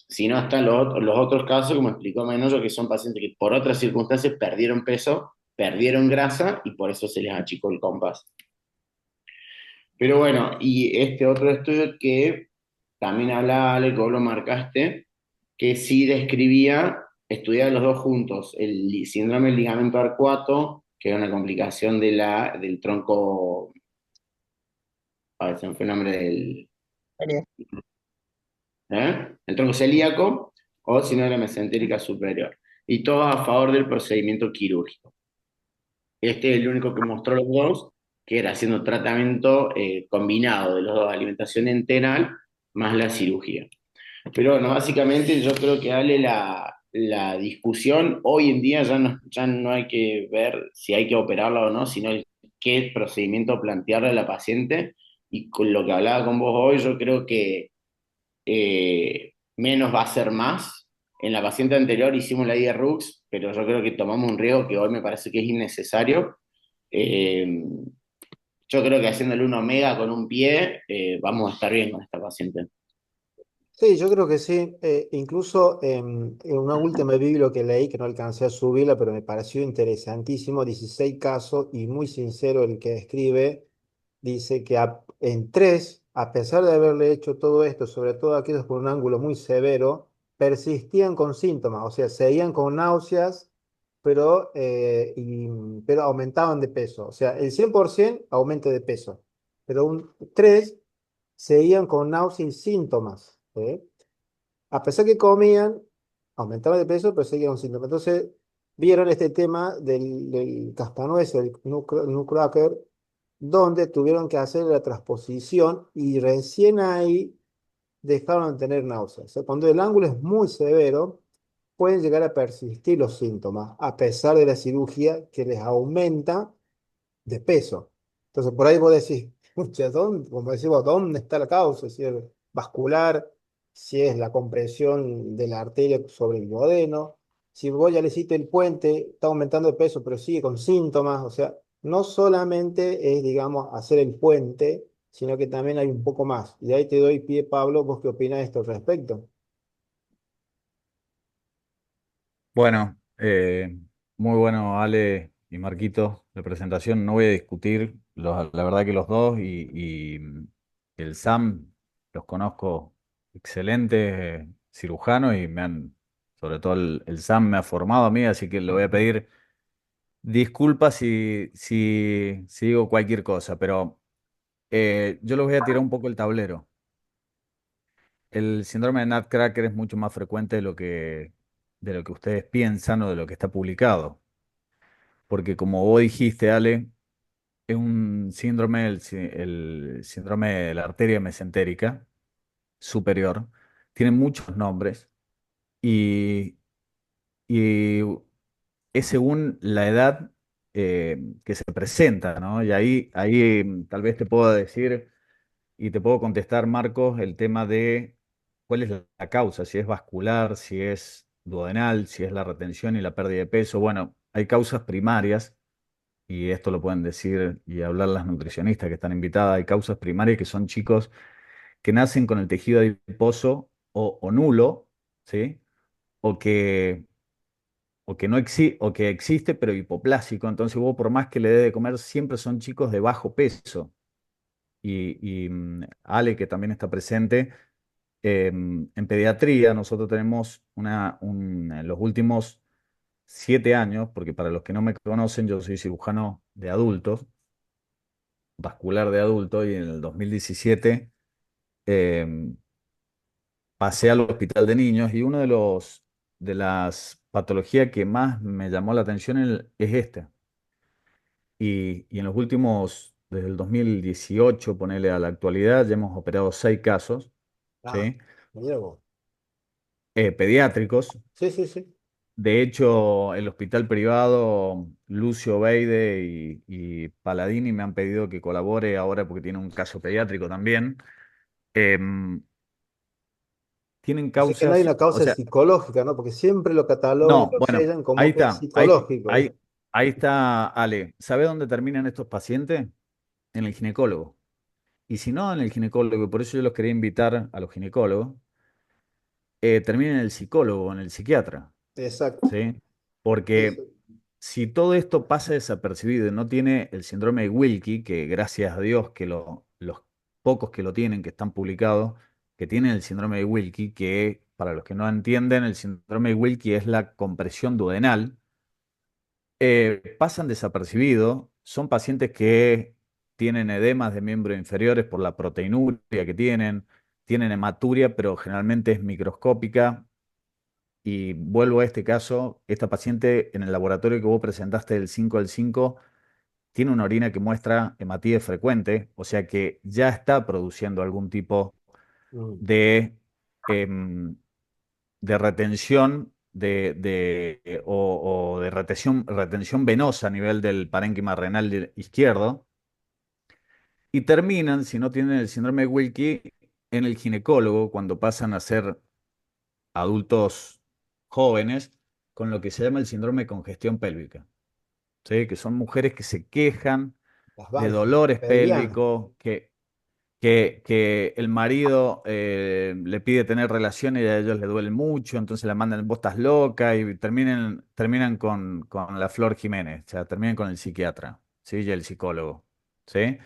Si no, están los otros casos, como explicó Menoyo, que son pacientes que por otras circunstancias perdieron peso, perdieron grasa y por eso se les achicó el compás. Pero bueno, y este otro estudio que también hablaba, Ale, que vos lo marcaste, que sí describía, estudiaba los dos juntos, el síndrome del ligamento arcuato, que es una complicación del tronco, a ver, se me fue el nombre del, el tronco celíaco, o si no, la mesentérica superior. Y todos a favor del procedimiento quirúrgico. Este es el único que mostró los dos, que era haciendo tratamiento combinado de los dos, alimentación enteral más la cirugía. Pero bueno, básicamente yo creo que Ale, la discusión hoy en día ya no hay que ver si hay que operarla o no, sino qué procedimiento plantearle a la paciente. Y con lo que hablaba con vos hoy, yo creo que menos va a ser más. En la paciente anterior hicimos la IRUX, pero yo creo que tomamos un riesgo que hoy me parece que es innecesario. Eh, yo creo que haciéndole un omega con un pie, vamos a estar bien con esta paciente. Sí, yo creo que sí. Incluso en una última biblia que leí, que no alcancé a subirla, pero me pareció interesantísimo, 16 casos y muy sincero el que escribe, dice que en tres, a pesar de haberle hecho todo esto, sobre todo aquellos con un ángulo muy severo, persistían con síntomas, o sea, seguían con náuseas, pero aumentaban de peso. O sea, el 100% aumento de peso, pero tres seguían con náuseas y síntomas. A pesar que comían, aumentaban de peso, pero seguían con síntomas. Entonces, vieron este tema del cascanueces, el nutcracker, donde tuvieron que hacer la transposición y recién ahí dejaron de tener náuseas. O sea, cuando el ángulo es muy severo, pueden llegar a persistir los síntomas, a pesar de la cirugía que les aumenta de peso. Entonces, por ahí vos decís, pucha, como decimos, ¿dónde está la causa? Si es vascular, si es la compresión de la arteria sobre el duodeno, si vos ya le hiciste el puente, está aumentando de peso, pero sigue con síntomas, o sea, no solamente es, digamos, hacer el puente, sino que también hay un poco más. Y ahí te doy pie, Pablo, ¿vos qué opinás de esto al respecto? Bueno, muy bueno, Ale y Marquito, la presentación. No voy a discutir, la verdad que los dos y el Sam los conozco excelentes cirujanos y sobre todo el Sam me ha formado a mí, así que le voy a pedir disculpas si digo cualquier cosa, pero yo les voy a tirar un poco el tablero. el síndrome de Nutcracker es mucho más frecuente de lo que ustedes piensan o de lo que está publicado. Porque como vos dijiste, Ale, es un síndrome, el síndrome de la arteria mesentérica superior. Tiene muchos nombres y, y es según la edad que se presenta, ¿no? Y ahí tal vez te puedo decir y te puedo contestar, Marcos, el tema de cuál es la causa, si es vascular, si es duodenal, si es la retención y la pérdida de peso. Bueno, hay causas primarias, y esto lo pueden decir y hablar las nutricionistas que están invitadas. Hay causas primarias que son chicos que nacen con el tejido adiposo o nulo, ¿sí? O que, o que existe pero hipoplásico. Entonces vos por más que le dé de comer, siempre son chicos de bajo peso. Ale, que también está presente, en pediatría nosotros tenemos en los últimos 7 años, porque para los que no me conocen, yo soy cirujano de adultos, vascular de adultos, y en el 2017 em, pasé al hospital de niños y uno de las patologías que más me llamó la atención es esta. Y en los últimos, desde el 2018, ponele a la actualidad, ya hemos operado 6 casos, Ah, ¿sí? mira vos. Pediátricos. Sí, sí, sí. De hecho, el hospital privado, Lucio Beide y Paladini me han pedido que colabore ahora porque tiene un caso pediátrico también. Em, Tienen O sea que no hay causas, una o causa sea, psicológica, ¿no? Porque siempre lo catalogan y no, lo bueno, sellan ahí como que es está, psicológico, ¿viste? ahí está Ale. ¿Sabe dónde terminan estos pacientes? En el ginecólogo. Y si no en el ginecólogo, y por eso yo los quería invitar a los ginecólogos, terminan en el psicólogo, en el psiquiatra, Exacto. ¿sí? Sí, Porque sí. si todo esto pasa desapercibido y no tiene el síndrome de Wilkie, que gracias a Dios que los pocos que lo tienen, que están publicados, que tienen el síndrome de Wilkie, que para los que no entienden, el síndrome de Wilkie es la compresión duodenal, pasan desapercibidos. Son pacientes que tienen edemas de miembros inferiores por la proteinuria que tienen hematuria, pero generalmente es microscópica. Y vuelvo a este caso, esta paciente en el laboratorio que vos presentaste del 5 al 5 tiene una orina que muestra hematía frecuente, o sea que ya está produciendo algún tipo Mm. de, em, de retención o de retención venosa a nivel del parénquima renal izquierdo. Y terminan, si no tienen el síndrome de Wilkie, en el ginecólogo cuando pasan a ser adultos jóvenes con lo que se llama el síndrome de congestión pélvica, ¿sí? Que son mujeres que se quejan Las de varices dolores pelvianas. pélvicos, que el marido le pide tener relaciones y a ellos les duele mucho, entonces la mandan, vos estás loca, y terminan con la Flor Jiménez, o sea, terminan con el psiquiatra, ¿sí? Y el psicólogo, ¿sí?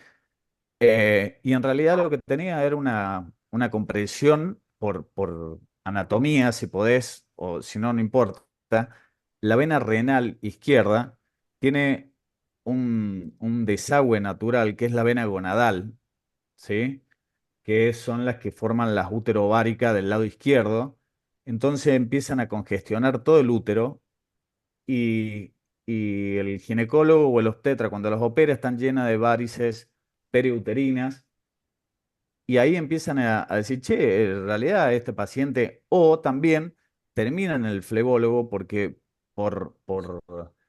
Y en realidad lo que tenía era una compresión por anatomía, si podés, o si no, no importa. La vena renal izquierda tiene un desagüe natural, que es la vena gonadal, ¿sí? Que son las que forman las útero ovárica del lado izquierdo. Entonces empiezan a congestionar todo el útero y, y el ginecólogo o el obstetra, cuando los opera, están llenas de varices periuterinas y ahí empiezan a decir, che, en realidad este paciente, o también terminan en el flebólogo porque por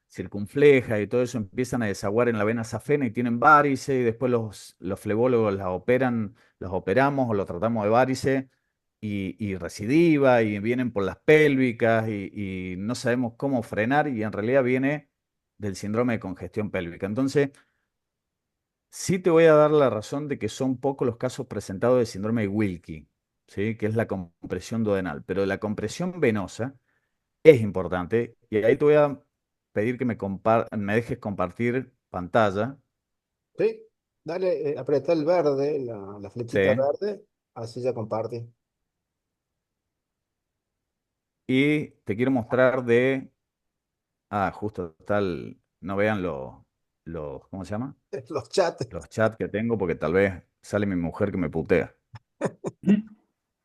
circunfleja y todo eso empiezan a desaguar en la vena safena y tienen varices y después los flebólogos las operan, los operamos o los tratamos de varices y recidiva y vienen por las pélvicas y no sabemos cómo frenar y en realidad viene del síndrome de congestión pélvica. Entonces, sí te voy a dar la razón de que son pocos los casos presentados de síndrome de Wilkie, ¿sí? Que es la compresión duodenal, pero la compresión venosa es importante y ahí te voy a pedir que me dejes compartir pantalla, ¿Sí? Dale, apretá el verde, la flechita ¿sí? verde, así ya comparte. Y te quiero mostrar justo está no vean ¿cómo se llama? Los chats. Los chats que tengo porque tal vez sale mi mujer que me putea.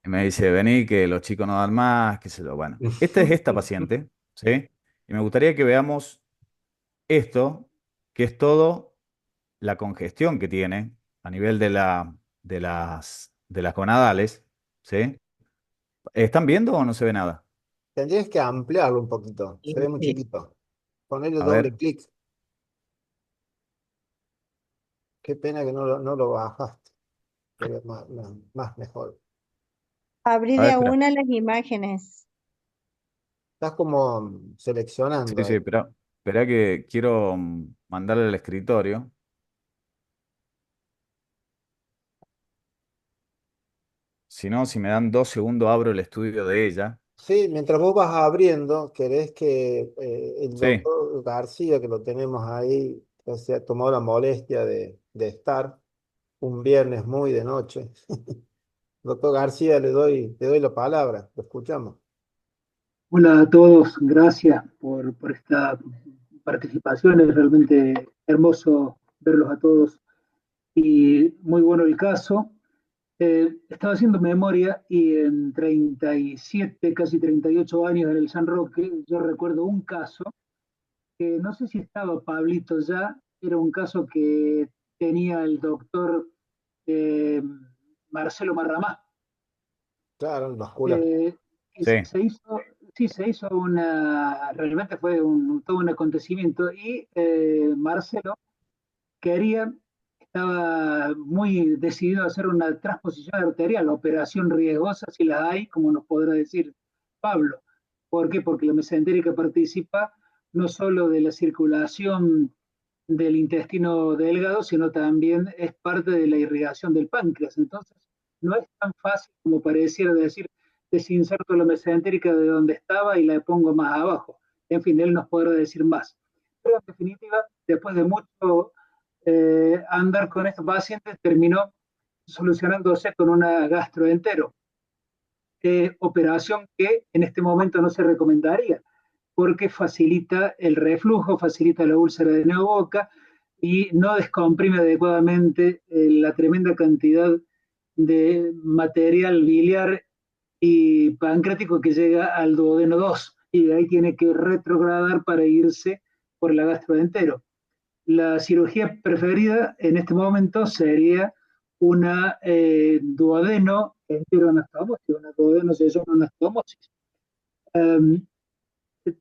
Y me dice, vení, que los chicos no dan más, qué sé yo. Bueno, esta es esta paciente, ¿sí? Y me gustaría que veamos esto, que es todo la congestión que tiene a nivel de las gonadales, ¿sí? ¿Están viendo o no se ve nada? Tendrías que ampliarlo un poquito, se ve muy Sí. chiquito. Ponerle A doble ver, clic. Qué pena que no lo bajaste. Sería más mejor. Abrí a ver, de a espera. una las imágenes. Estás como Sí, seleccionando sí, ahí. espera que quiero mandarle al escritorio. Si no, si me dan 2 segundos, abro el estudio de ella. Sí, mientras vos vas abriendo, querés que el Sí, doctor García, que lo tenemos ahí, que se ha tomado la molestia de estar un viernes muy de noche. Doctor García, le doy la palabra, lo escuchamos. Hola a todos, gracias por esta participación. Es realmente hermoso verlos a todos y muy bueno el caso. Estaba haciendo memoria y en 37, casi 38 años en el San Roque, yo recuerdo un caso que no sé si estaba Pablito ya, era un caso que tenía el doctor eh, Marcelo Marramá. Claro, el vascular. Eh, y sí. se hizo, sí, se hizo realmente fue todo un acontecimiento y Marcelo quería, estaba muy decidido a hacer una transposición arterial, operación riesgosa si la hay, como nos podrá decir Pablo. ¿Por qué? Porque la mesentérica participa no solo de la circulación del intestino delgado, sino también es parte de la irrigación del páncreas. Entonces, no es tan fácil como pareciera decir, desinserto la mesentérica de donde estaba y la pongo más abajo. En fin, él nos podrá decir más. Pero en definitiva, después de mucho andar con estos pacientes, terminó solucionándose con una gastroentero. Operación que en este momento no se recomendaría porque facilita el reflujo, facilita la úlcera de neoboca y no descomprime adecuadamente la tremenda cantidad de material biliar y pancreático que llega al duodeno 2 y de ahí tiene que retrogradar para irse por la gastroentero. La cirugía preferida en este momento sería una duodeno enteroanastomosis, una duodeno anastomosis. Um,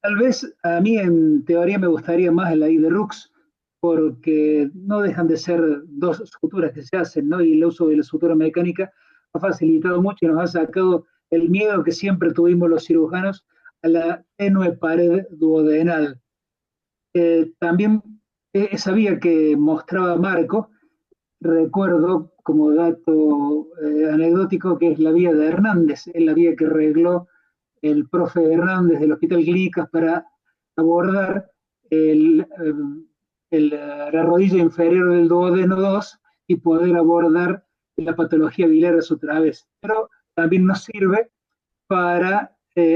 Tal vez a mí en teoría me gustaría más la I de Rux, porque no dejan de ser dos suturas que se hacen, ¿no? Y el uso de la sutura mecánica ha facilitado mucho y nos ha sacado el miedo que siempre tuvimos los cirujanos a la tenue pared duodenal. También esa vía que mostraba Marco, recuerdo como dato anecdótico que es la vía de Hernández, es la vía que arregló el profe Hernández del Hospital Clínicas para abordar la rodilla inferior del duodeno 2 y poder abordar la patología biliar a su través. Pero también nos sirve para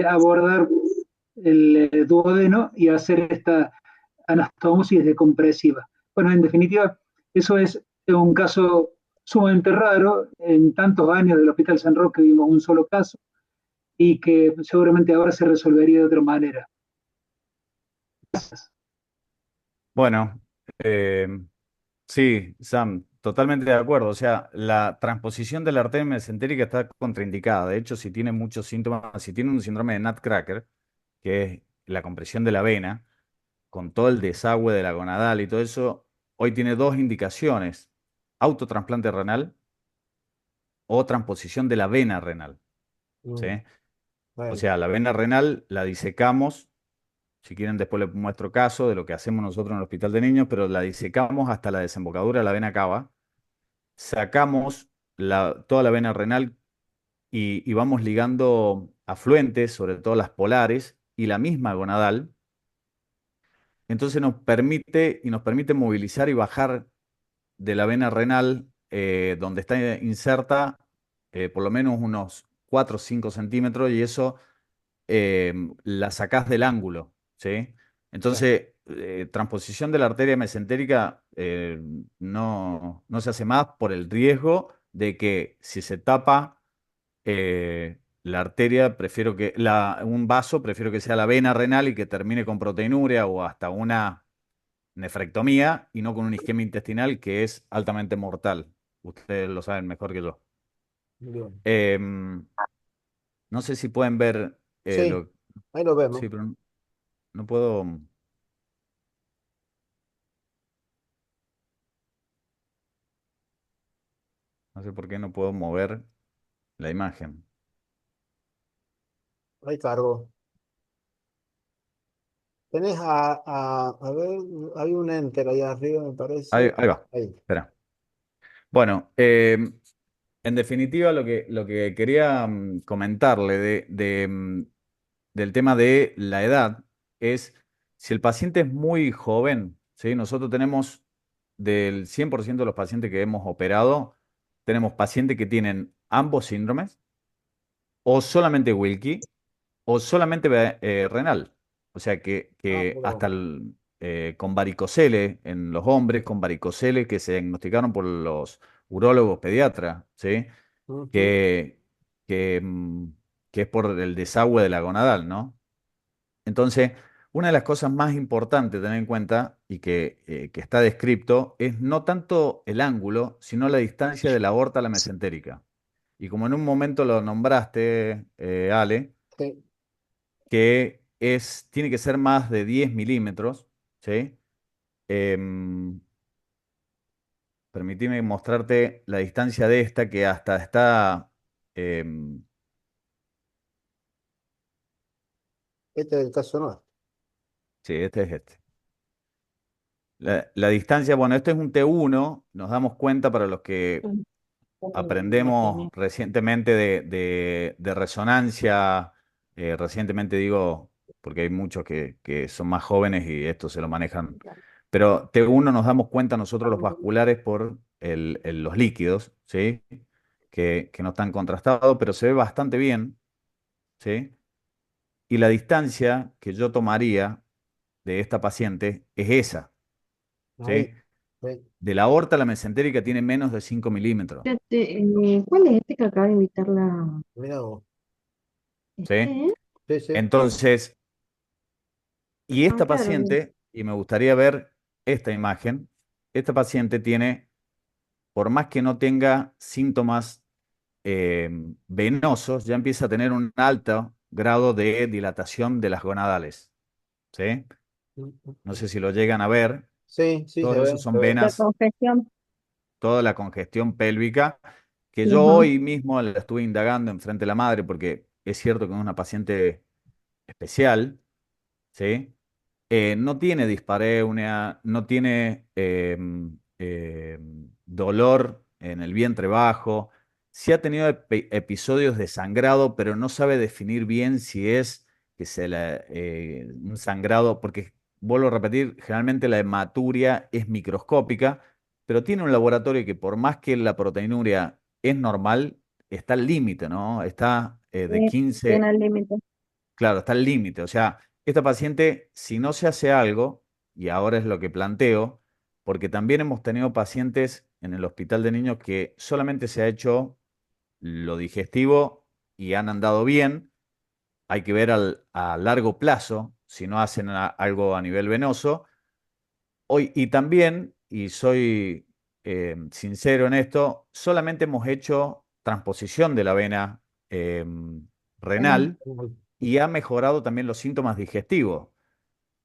abordar el duodeno y hacer esta anastomosis decompresiva. Bueno, en definitiva, eso es un caso sumamente raro. En tantos años del Hospital San Roque vimos un solo caso y que seguramente ahora se resolvería de otra manera. Bueno, eh, sí, Sam, totalmente de acuerdo. O sea, la transposición de la arteria mesentérica está contraindicada. De hecho, si tiene muchos síntomas, si tiene un síndrome de Nutcracker, que es la compresión de la vena, con todo el desagüe de la gonadal y todo eso, hoy tiene dos indicaciones: autotrasplante renal o transposición de la vena renal. ¿Sí? Mm, O bueno, sea, la vena renal la disecamos. Si quieren, después les muestro caso de lo que hacemos nosotros en el hospital de niños, pero la disecamos hasta la desembocadura de la vena cava, sacamos toda la vena renal y vamos ligando afluentes, sobre todo las polares y la misma gonadal. Entonces nos permite movilizar y bajar de la vena renal, donde está inserta, por lo menos unos 4 o 5 centímetros, y eso la sacás del ángulo, ¿sí? claro. Entonces, transposición de la arteria mesentérica no se hace más por el riesgo de que si se tapa la arteria, un vaso, prefiero que sea la vena renal y que termine con proteinuria o hasta una nefrectomía y no con un isquemia intestinal que es altamente mortal. Ustedes lo saben mejor que yo. Bien. Em, no sé si pueden ver Sí, lo... ahí lo vemos. Sí, pero no puedo... No sé por qué no puedo mover la imagen. Ahí cargo. Tenés a ver, hay un enter ahí arriba, me Ahí, parece. ahí va. Ahí. Espera. Bueno, en definitiva, lo que quería comentarle del tema de la edad es si el paciente es muy joven, ¿sí? Nosotros tenemos del 100% de los pacientes que hemos operado, tenemos pacientes que tienen ambos síndromes, o solamente Wilkie, o solamente renal. O sea Ah, que mira hasta vos. con varicocele en los hombres, con varicocele que se diagnosticaron por los urólogos pediatras, ¿sí? Ujú. Que, que, mm, que es por el desagüe de la gonadal, ¿no? Entonces, una de las cosas más importantes a tener en cuenta y que está descrito es no tanto el ángulo, sino la distancia de la aorta a la mesentérica. Y como en un momento lo nombraste, Ale, Sí. tiene que ser más de 10 milímetros, ¿sí? Em, Permitime mostrarte la distancia de esta que hasta está, em, Este es el caso no. sí, este es este. La distancia, bueno, este es un T1, nos damos cuenta para los que aprendemos recientemente de resonancia, recientemente digo, porque hay muchos que son más jóvenes y esto se lo manejan, pero T1 nos damos cuenta nosotros los vasculares por los líquidos, ¿sí? Que no están contrastados, pero se ve bastante bien, ¿sí? Y la distancia que yo tomaría de esta paciente es esa, Ahí. ¿sí? Sí. De la aorta a la mesentérica tiene menos de 5 milímetros, ¿Cuál es este que acaba de invitarla? Mira vos. ¿sí? Este, Sí, sí. Entonces, y ah, esta claro, paciente, y me gustaría ver esta imagen, esta paciente tiene, por más que no tenga síntomas eh, venosos, ya empieza a tener un alto grado de dilatación de las gonadales, ¿sí? No sé si lo llegan a ver, Sí, sí, se todos esos ve, se son ve. La venas, congestión. toda la congestión pélvica, que yo Ujú. hoy mismo la estuve indagando en frente de la madre, porque es cierto que es una paciente especial, ¿sí? No tiene dispareunia, no tiene dolor en el vientre bajo. Sí ha tenido episodios de sangrado, pero no sabe definir bien si es un sangrado, porque vuelvo a repetir, generalmente la hematuria es microscópica, pero tiene un laboratorio que por más que la proteinuria es normal, está al límite, ¿no? Está de Bien 15. al límite. Claro, está al límite. O sea, esta paciente, si no se hace algo, y ahora es lo que planteo, porque también hemos tenido pacientes en el hospital de niños que solamente se ha hecho lo digestivo y han andado bien. Hay que ver a largo plazo si no hacen algo a nivel venoso. Hoy, y también, y soy sincero en esto, solamente hemos hecho transposición de la vena Bueno, renal y ha mejorado también los síntomas digestivos.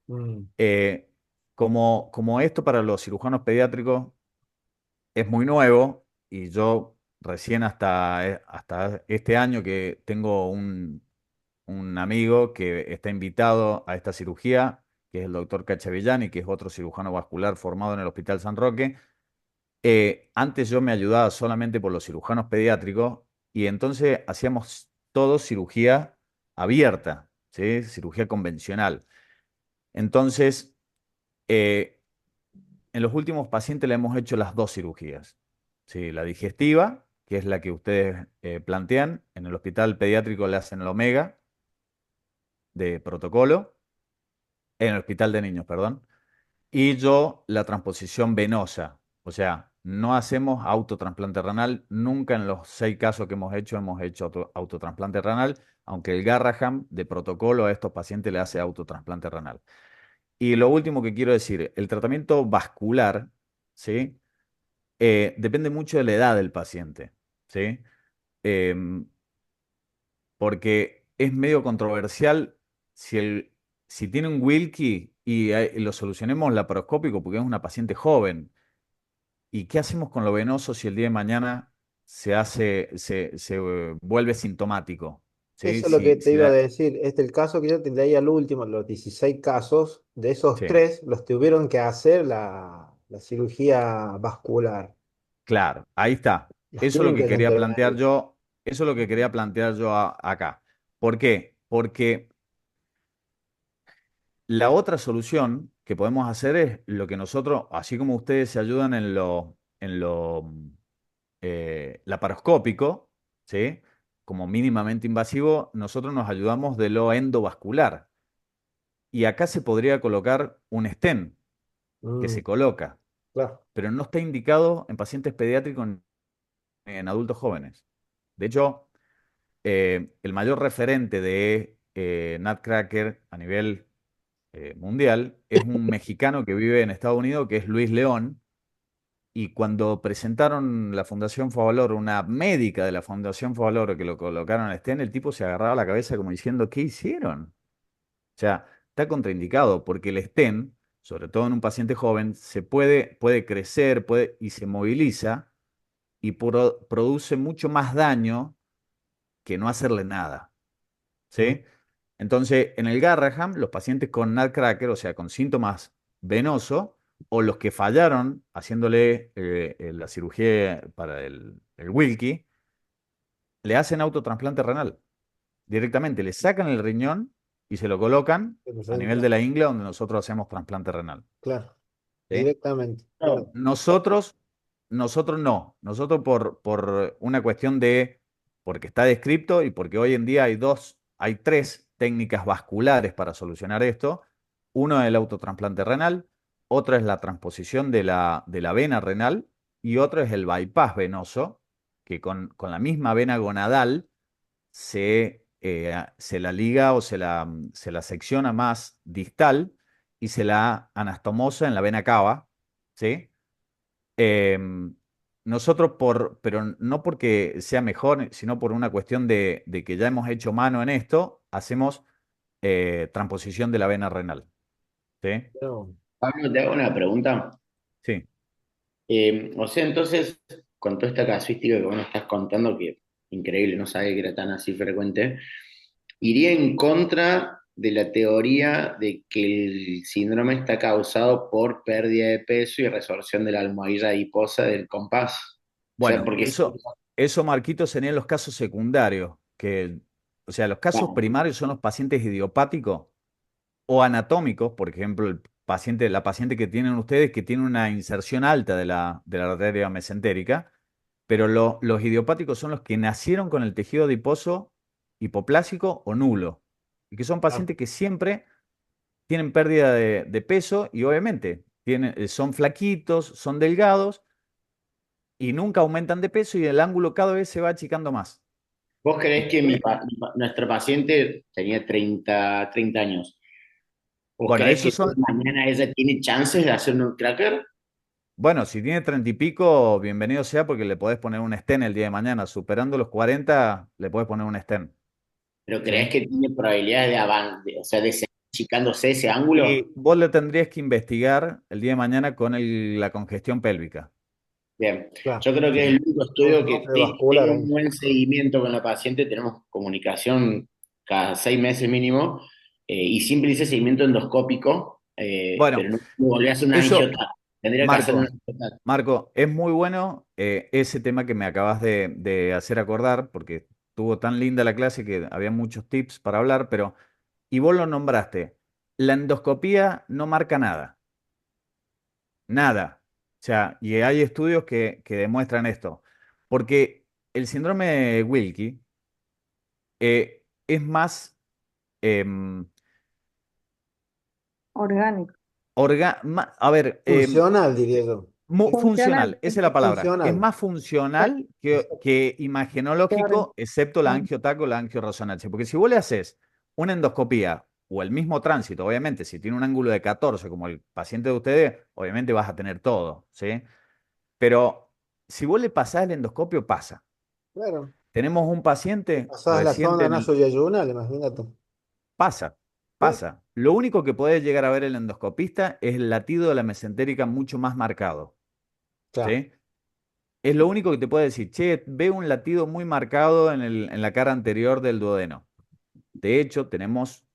Mm. Eh, como esto para los cirujanos pediátricos es muy nuevo y yo recién hasta este año que tengo un amigo que está invitado a esta cirugía, que es el doctor Cachavillani, que es otro cirujano vascular formado en el Hospital San Roque. Antes yo me ayudaba solamente por los cirujanos pediátricos y entonces hacíamos todo cirugía abierta, ¿sí? Cirugía convencional. Entonces, eh, en los últimos pacientes le hemos hecho las dos cirugías. Sí, la digestiva, que es la que ustedes plantean, en el hospital pediátrico le hacen el omega de protocolo, en el hospital de niños, perdón, y yo la transposición venosa, o sea, no hacemos autotrasplante renal. Nunca en los 6 casos que hemos hecho autotrasplante renal, aunque el Garraham de protocolo a estos pacientes le hace autotrasplante renal. Y lo último que quiero decir, el tratamiento vascular, ¿sí? Depende mucho de la edad del paciente, ¿sí? Em, Porque es medio controversial si tiene un Wilkie y lo solucionemos laparoscópico porque es una paciente joven. ¿Y qué hacemos con lo venoso si el día de mañana se vuelve sintomático? ¿Sí? Eso es lo que Si, te si iba a la- decir. El caso que yo te leí al último, los 16 casos, de esos sí, tres, los tuvieron que hacer la cirugía vascular. claro, ahí está. Los Eso es lo tienen que que quería plantear intervenir. yo, eso es lo que quería plantear yo acá. ¿Por qué? Porque la otra solución que podemos hacer es lo que nosotros, así como ustedes se ayudan en lo laparoscópico, ¿sí? Como mínimamente invasivo, nosotros nos ayudamos de lo endovascular. Y acá se podría colocar un stent que Mm, se coloca, claro. pero no está indicado en pacientes pediátricos ni en adultos jóvenes. De hecho, el mayor referente de Nutcracker a nivel mundial es un mexicano que vive en Estados Unidos, que es Luis León. Y cuando presentaron la Fundación Favaloro, una médica de la Fundación Favaloro que lo colocaron en stent, el tipo se agarraba la cabeza como diciendo, ¿qué hicieron? O sea, está contraindicado porque el stent, sobre todo en un paciente joven, puede crecer y se moviliza y produce mucho más daño que no hacerle nada. Mm, ¿Sí? Entonces, en el Garraham, los pacientes con nutcracker, o sea, con síntomas venosos, o los que fallaron haciéndole la cirugía para el Wilkie, le hacen autotrasplante renal. Directamente le sacan el riñón y se lo colocan a nivel de representa, la ingle donde nosotros hacemos trasplante renal. claro, ¿Sí? directamente. No, Claro. Nosotros no. Nosotros por una cuestión porque está descrito y porque hoy en día hay 3 técnicas vasculares para solucionar esto. Uno es el autotrasplante renal, otra es la transposición de la vena renal y otro es el bypass venoso, que con la misma vena gonadal se la liga o se la secciona más distal y se la anastomosa en la vena cava, ¿sí? Em, Nosotros pero no porque sea mejor, sino por una cuestión de que ya hemos hecho mano en esto, hacemos transposición de la vena renal, ¿sí? Pero, Pablo, te hago una pregunta. Sí. O sea, entonces, con toda esta casuística que vos nos estás contando, que increíble, no sabía que era tan así frecuente, iría en contra de la teoría de que el síndrome está causado por pérdida de peso y resorción de la almohadilla adiposa del compás. O sea, Bueno, porque eso, Marquito, serían los casos secundarios, o sea, los casos primarios son los pacientes idiopáticos o anatómicos, por ejemplo, la paciente que tienen ustedes que tiene una inserción alta de la arteria mesentérica, pero los idiopáticos son los que nacieron con el tejido adiposo hipoplásico o nulo, y que son ah, pacientes que siempre tienen pérdida de peso y obviamente son flaquitos, son delgados y nunca aumentan de peso y el ángulo cada vez se va achicando más. vos Y creés que nuestra paciente tenía 30 años. ¿Vos bueno, creés esos que son, mañana ella tiene chances de hacer un cracker? bueno, si tiene 30 y pico, bienvenido sea porque le podés poner un stent el día de mañana. Superando los 40, le podés poner un stent. ¿Pero creés ¿Sí? que tiene probabilidades de avance, o sea, de seguir achicándose ese ángulo? Y vos le tendrías que investigar el día de mañana con la congestión pélvica. Bien, claro. yo creo que es ¿Sí? el único Un estudio que enfoque vascular tiene ahí. un buen seguimiento con la paciente, tenemos comunicación cada 6 meses mínimo, y siempre hice seguimiento endoscópico, Bueno, pero no volví a hacer una eso, angioterapia. Tendría que hacer una Marco, angioterapia. Marco, es muy bueno ese tema que me acabas de hacer acordar, porque estuvo tan linda la clase que había muchos tips para hablar, y vos lo nombraste. La endoscopía no marca nada, nada. O sea, y hay estudios que demuestran esto, porque el síndrome de Wilkie es más, em, Orgánico. a ver, Funcional, diría yo. Funcional. Funcional, esa es la palabra. Es Funcional. más funcional que imagenológico, excepto la angiotaco o la angioresonancia. Porque si vos le haces una endoscopía o el mismo tránsito, obviamente, si tiene un ángulo de 14, como el paciente de ustedes, obviamente vas a tener todo, ¿sí? Pero si vos le pasás el endoscopio, pasa. Claro. Tenemos un paciente Pasás la reciente sonda en el... nasoyayunal, imagínate. Pasa, pasa. Lo único que puede llegar a ver el endoscopista es el latido de la mesentérica mucho más marcado, Claro. ¿sí? Es lo único que te puede decir, che, veo un latido muy marcado en la cara anterior del duodeno. De hecho, tenemos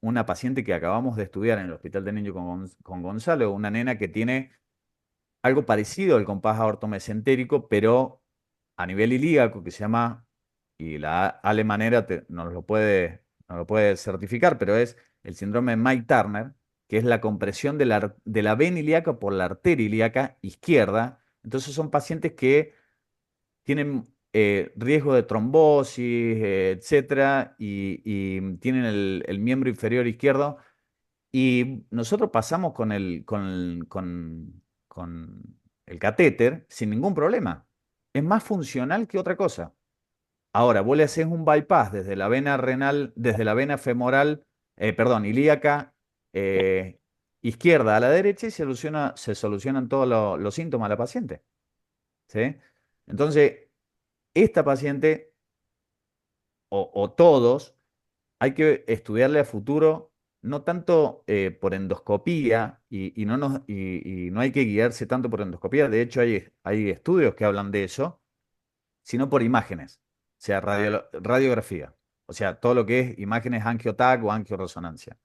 una paciente que acabamos de estudiar en el Hospital de Niños con Gonzalo, una nena que tiene algo parecido al compás aortomesentérico, pero a nivel ilíaco, que se llama, y la Ale Manera nos lo puede certificar, pero es el síndrome de Mike Turner, que es la compresión de la vena ilíaca por la arteria ilíaca izquierda. Entonces son pacientes que tienen riesgo de trombosis, etcétera, y tienen el miembro inferior izquierdo. Y nosotros pasamos con el catéter sin ningún problema. Es más funcional que otra cosa. Ahora, vos le haces un bypass desde la vena renal, desde la vena femoral, perdón, ilíaca izquierda a la derecha y se solucionan todos los síntomas de la paciente. ¿Sí? Entonces, esta paciente o todos hay que estudiarle a futuro, no tanto por endoscopía, y no hay que guiarse tanto por endoscopía, de hecho hay estudios que hablan de eso, sino por imágenes, o sea, radiografía, o sea, todo lo que es imágenes angioTAC o angioresonancia.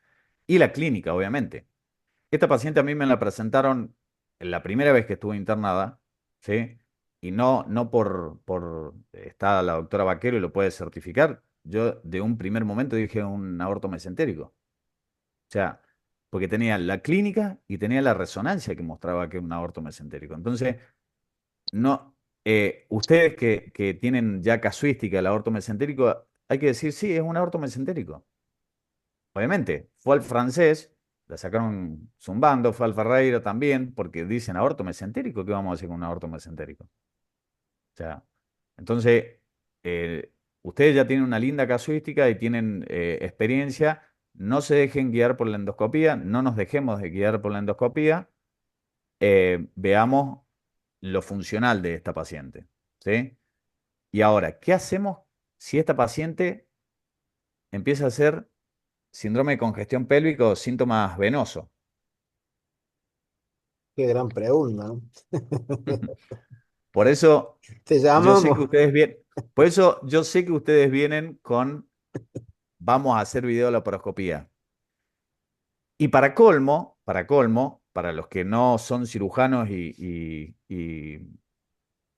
Y la clínica, obviamente. Esta paciente a mí me la presentaron la primera vez que estuve internada, ¿sí? Y no está la doctora Vaquero y lo puede certificar. Yo de un primer momento dije un aborto mesentérico. O sea, porque tenía la clínica y tenía la resonancia que mostraba que era un aborto mesentérico. Entonces, no, ustedes que tienen ya casuística del aborto mesentérico, hay que decir, sí, es un aborto mesentérico. Obviamente, fue al francés, la sacaron zumbando, fue al Ferreira también, porque dicen aborto mesentérico, ¿qué vamos a hacer con un aborto mesentérico? O sea, entonces, ustedes ya tienen una linda casuística y tienen experiencia, no se dejen guiar por la endoscopía, no nos dejemos de guiar por la endoscopía, veamos lo funcional de esta paciente, ¿sí? Y ahora, ¿qué hacemos si esta paciente empieza a hacer síndrome de congestión pélvica o síntomas venosos? Qué gran pregunta, ¿no? Por eso Te yo sé que llamamos. por eso yo sé que ustedes vienen con vamos a hacer video de laparoscopía. Y para los que no son cirujanos y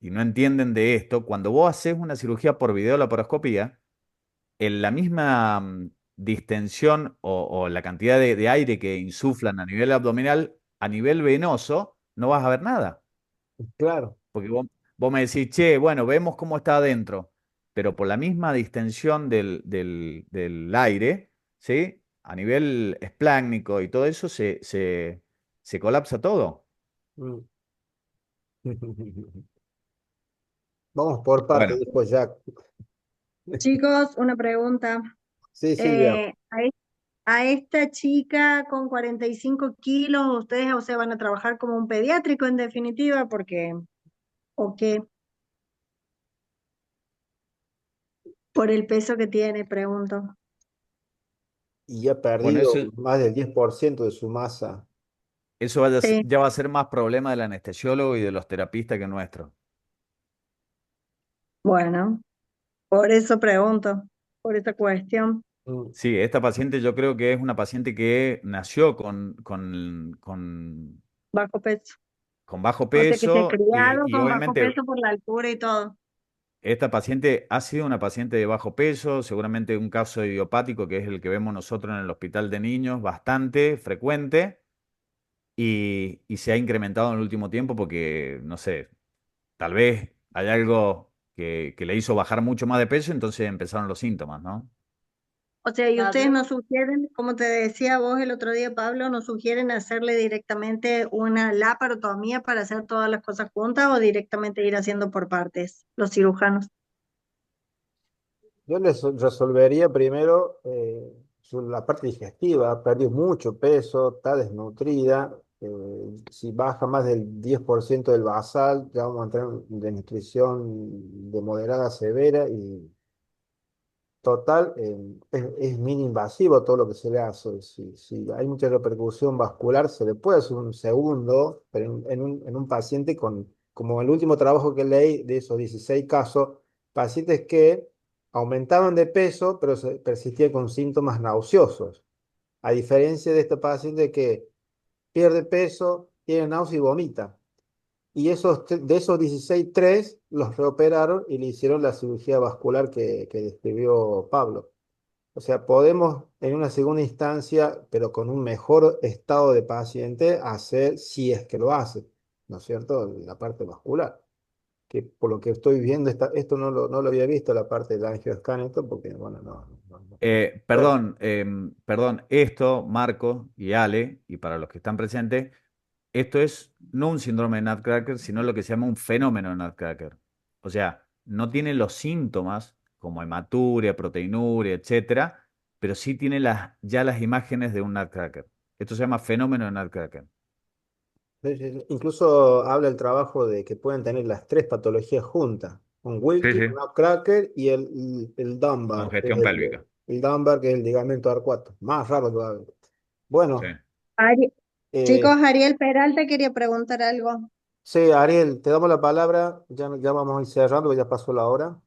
no entienden de esto, cuando vos haces una cirugía por video laparoscopía, en la misma distensión o la cantidad de aire que insuflan a nivel abdominal, a nivel venoso, no vas a ver nada. Claro. Porque vos me decís, che, bueno, vemos cómo está adentro, pero por la misma distensión del aire, ¿sí? A nivel esplácnico y todo eso, se colapsa todo. Mm. Vamos por partes, Bueno, dijo Jack. Chicos, una pregunta. Sí, Silvia. A esta chica con 45 kilos, ustedes, o sea, van a trabajar como un pediátrico en definitiva, porque, ¿o qué? Por el peso que tiene, pregunto. Y ya ha bueno, perdido más del 10% de su masa. eso Sí, ya va a ser más problema del anestesiólogo y de los terapistas que nuestro. bueno, por eso pregunto, por esa cuestión. Mm. Sí, esta paciente yo creo que es una paciente que nació Bajo peso. con bajo O sea que se ha peso criado y con bajo obviamente peso por la altura y todo. esta paciente ha sido una paciente de bajo peso, seguramente un caso idiopático que es el que vemos nosotros en el hospital de niños, bastante frecuente y se ha incrementado en el último tiempo porque, no sé, tal vez hay algo que le hizo bajar mucho más de peso, entonces empezaron los síntomas, ¿no? O sea, y ustedes Pablo. nos sugieren, como te decía vos el otro día, Pablo, nos sugieren hacerle directamente una laparotomía para hacer todas las cosas juntas o directamente ir haciendo por partes, los cirujanos. Yo les resolvería primero la parte digestiva, perdió mucho peso, está desnutrida. Si baja más del 10% del basal, ya vamos a entrar en desnutrición de moderada a severa y total, es mini invasivo todo lo que se le hace. Si hay mucha repercusión vascular, se le puede hacer un segundo, pero en un paciente como el último trabajo que leí de esos 16 casos, pacientes que aumentaban de peso, pero persistían con síntomas nauseosos. A diferencia de este paciente que pierde peso, tiene náusea y vomita. Y de esos 16 3 los reoperaron y le hicieron la cirugía vascular que describió Pablo. O sea, podemos en una segunda instancia, pero con un mejor estado de paciente, hacer, si es que lo hace, ¿no es cierto?, la parte vascular. Que por lo que estoy viendo, esto no lo había visto, la parte del angioscan, esto, porque, bueno, no. Bueno, Perdón, esto, Marco y Ale, y para los que están presentes, esto es no un síndrome de Nutcracker, sino lo que se llama un fenómeno de Nutcracker. O sea, no tiene los síntomas como hematuria, proteinuria, etcétera, pero sí tiene ya las imágenes de un Nutcracker. Esto se llama fenómeno de Nutcracker. sí, sí, sí. Incluso habla el trabajo de que pueden tener las tres patologías juntas: un Sí, Wilkie, sí. un Nutcracker y el Dunbar, que es Congestión pélvica. el Dunbar, que es el ligamento arcuato. Más raro todavía. Sí. Bueno, Chicos, eh, Ariel Peralta quería preguntar algo. sí, Ariel, te damos la palabra. Ya vamos a ir cerrando, porque ya pasó la hora.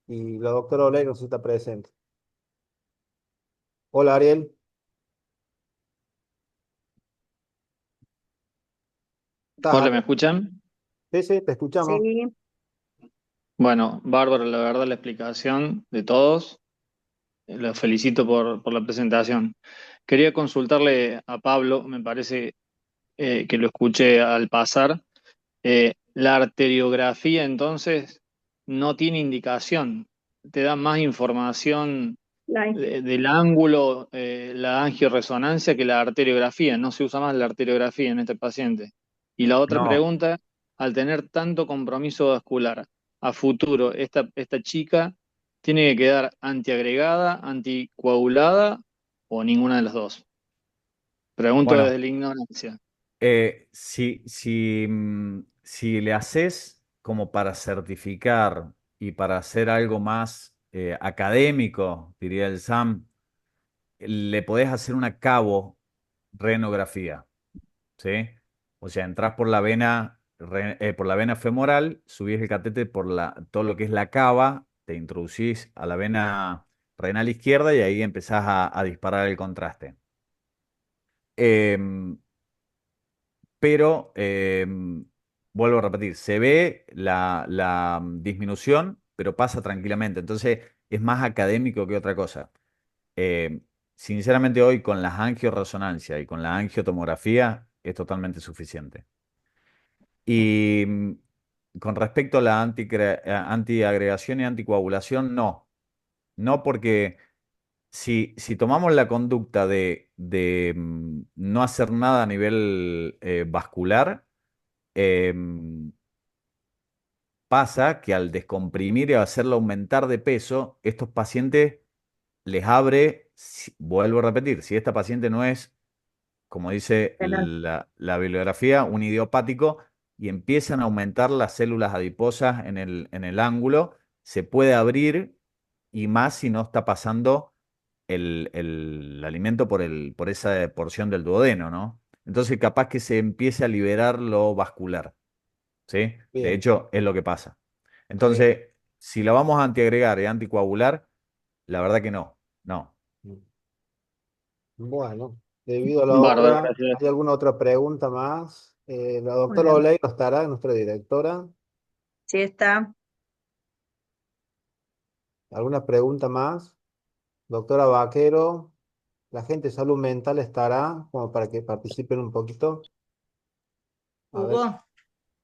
Y la doctora Oley no está presente. Hola, Ariel. ¿Estás Hola, ¿me ahí? escuchan? Sí, sí, te escuchamos. Sí, Bueno, bárbaro, la verdad, la explicación de todos. Los felicito por la presentación. Quería consultarle a Pablo, me parece que lo escuché al pasar. La arteriografía, entonces, no tiene indicación. Te da más información la- del ángulo, la angioresonancia que la arteriografía. No se usa más la arteriografía en este paciente. Y la otra No, pregunta, al tener tanto compromiso vascular, a futuro, esta chica tiene que quedar antiagregada, anticoagulada o ninguna de las dos. Pregunto bueno, desde la ignorancia. si le haces como para certificar y para hacer algo más académico, diría el SAM, le podés hacer una cabo renografía, ¿sí? O sea, entras por la vena, por la vena femoral, subís el catéter por todo lo que es la cava, te introducís a la vena renal izquierda y ahí empezás a disparar el contraste. Em, pero vuelvo a repetir, se ve la disminución, pero pasa tranquilamente. Entonces es más académico que otra cosa. Eh, Sinceramente hoy con las angioresonancias y con la angiotomografía es totalmente suficiente. Y con respecto a la antiagregación y anticoagulación, no. No porque si tomamos la conducta de no hacer nada a nivel vascular, em, pasa que al descomprimir y hacerlo aumentar de peso, estos pacientes les abre, vuelvo a repetir, si esta paciente no es, como dice la bibliografía, un idiopático y empiezan a aumentar las células adiposas en el ángulo, se puede abrir y más si no está pasando el alimento por esa porción del duodeno, ¿no? Entonces capaz que se empiece a liberar lo vascular. ¿Sí? De Bien, hecho, es lo que pasa. bien. Entonces, si la vamos a antiagregar y anticoagular, la verdad que no, no. Bueno, debido a la Bárbaro, hora, gracias. ¿hay alguna otra pregunta más? La doctora hola, Oley no estará, nuestra directora. sí está. ¿Alguna pregunta más? Doctora Vaquero, la gente de salud mental estará, como para que participen un poquito. A ver, Hugo,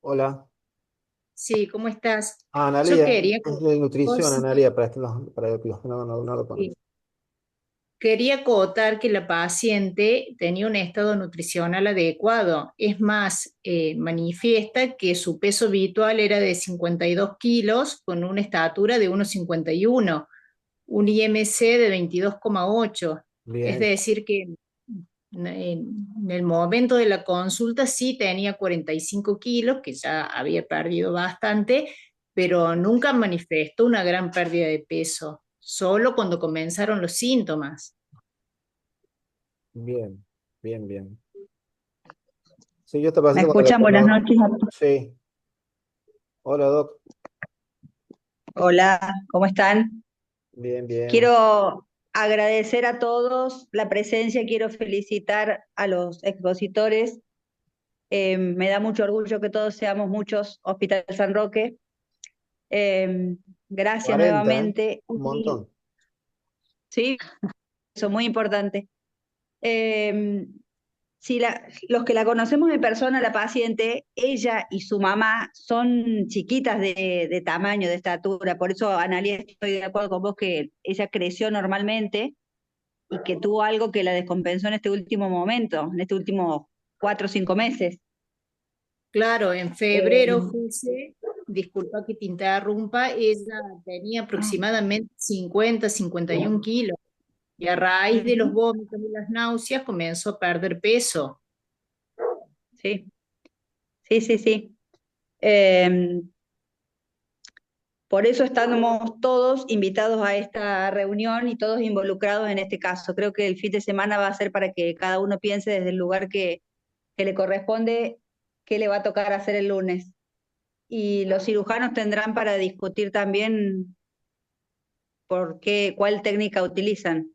hola. sí, ¿cómo estás? Yo Analía, quería es de nutrición, vos, Analía, para los que no lo sí, conocen. Quería acotar que la paciente tenía un estado nutricional adecuado. Es más, manifiesta que su peso habitual era de 52 kilos con una estatura de 1,51, un IMC de 22,8. Es Bien, decir, que en el momento de la consulta sí tenía 45 kilos, que ya había perdido bastante, pero nunca manifestó una gran pérdida de peso, solo cuando comenzaron los síntomas. bien, bien, bien. Sí, yo te ¿Me pasé con el escuchan? Buenas doctor. noches a todos. Sí, hola, doc. Hola, ¿cómo están? Bien, bien. Quiero agradecer a todos la presencia, quiero felicitar a los expositores. Me da mucho orgullo que todos seamos muchos, Hospital San Roque. Eh, Gracias 40, ¿eh? nuevamente. Un Y montón. sí, eso es muy importante. Eh, si los que la conocemos de persona, la paciente, ella y su mamá son chiquitas de tamaño, de estatura, por eso, Analia, estoy de acuerdo con vos que ella creció normalmente y que tuvo algo que la descompensó en este último momento, en este último 4 o 5 meses. Claro, en febrero Eh, fuese, disculpa que te interrumpa, ella tenía aproximadamente 50, 51 kilos y a raíz de los Ujú. vómitos y las náuseas comenzó a perder peso. Sí, sí, sí, sí. Eh, por eso estamos todos invitados a esta reunión y todos involucrados en este caso. Creo que el fin de semana va a ser para que cada uno piense desde el lugar que le corresponde qué le va a tocar hacer el lunes. Y los cirujanos tendrán para discutir también cuál técnica utilizan.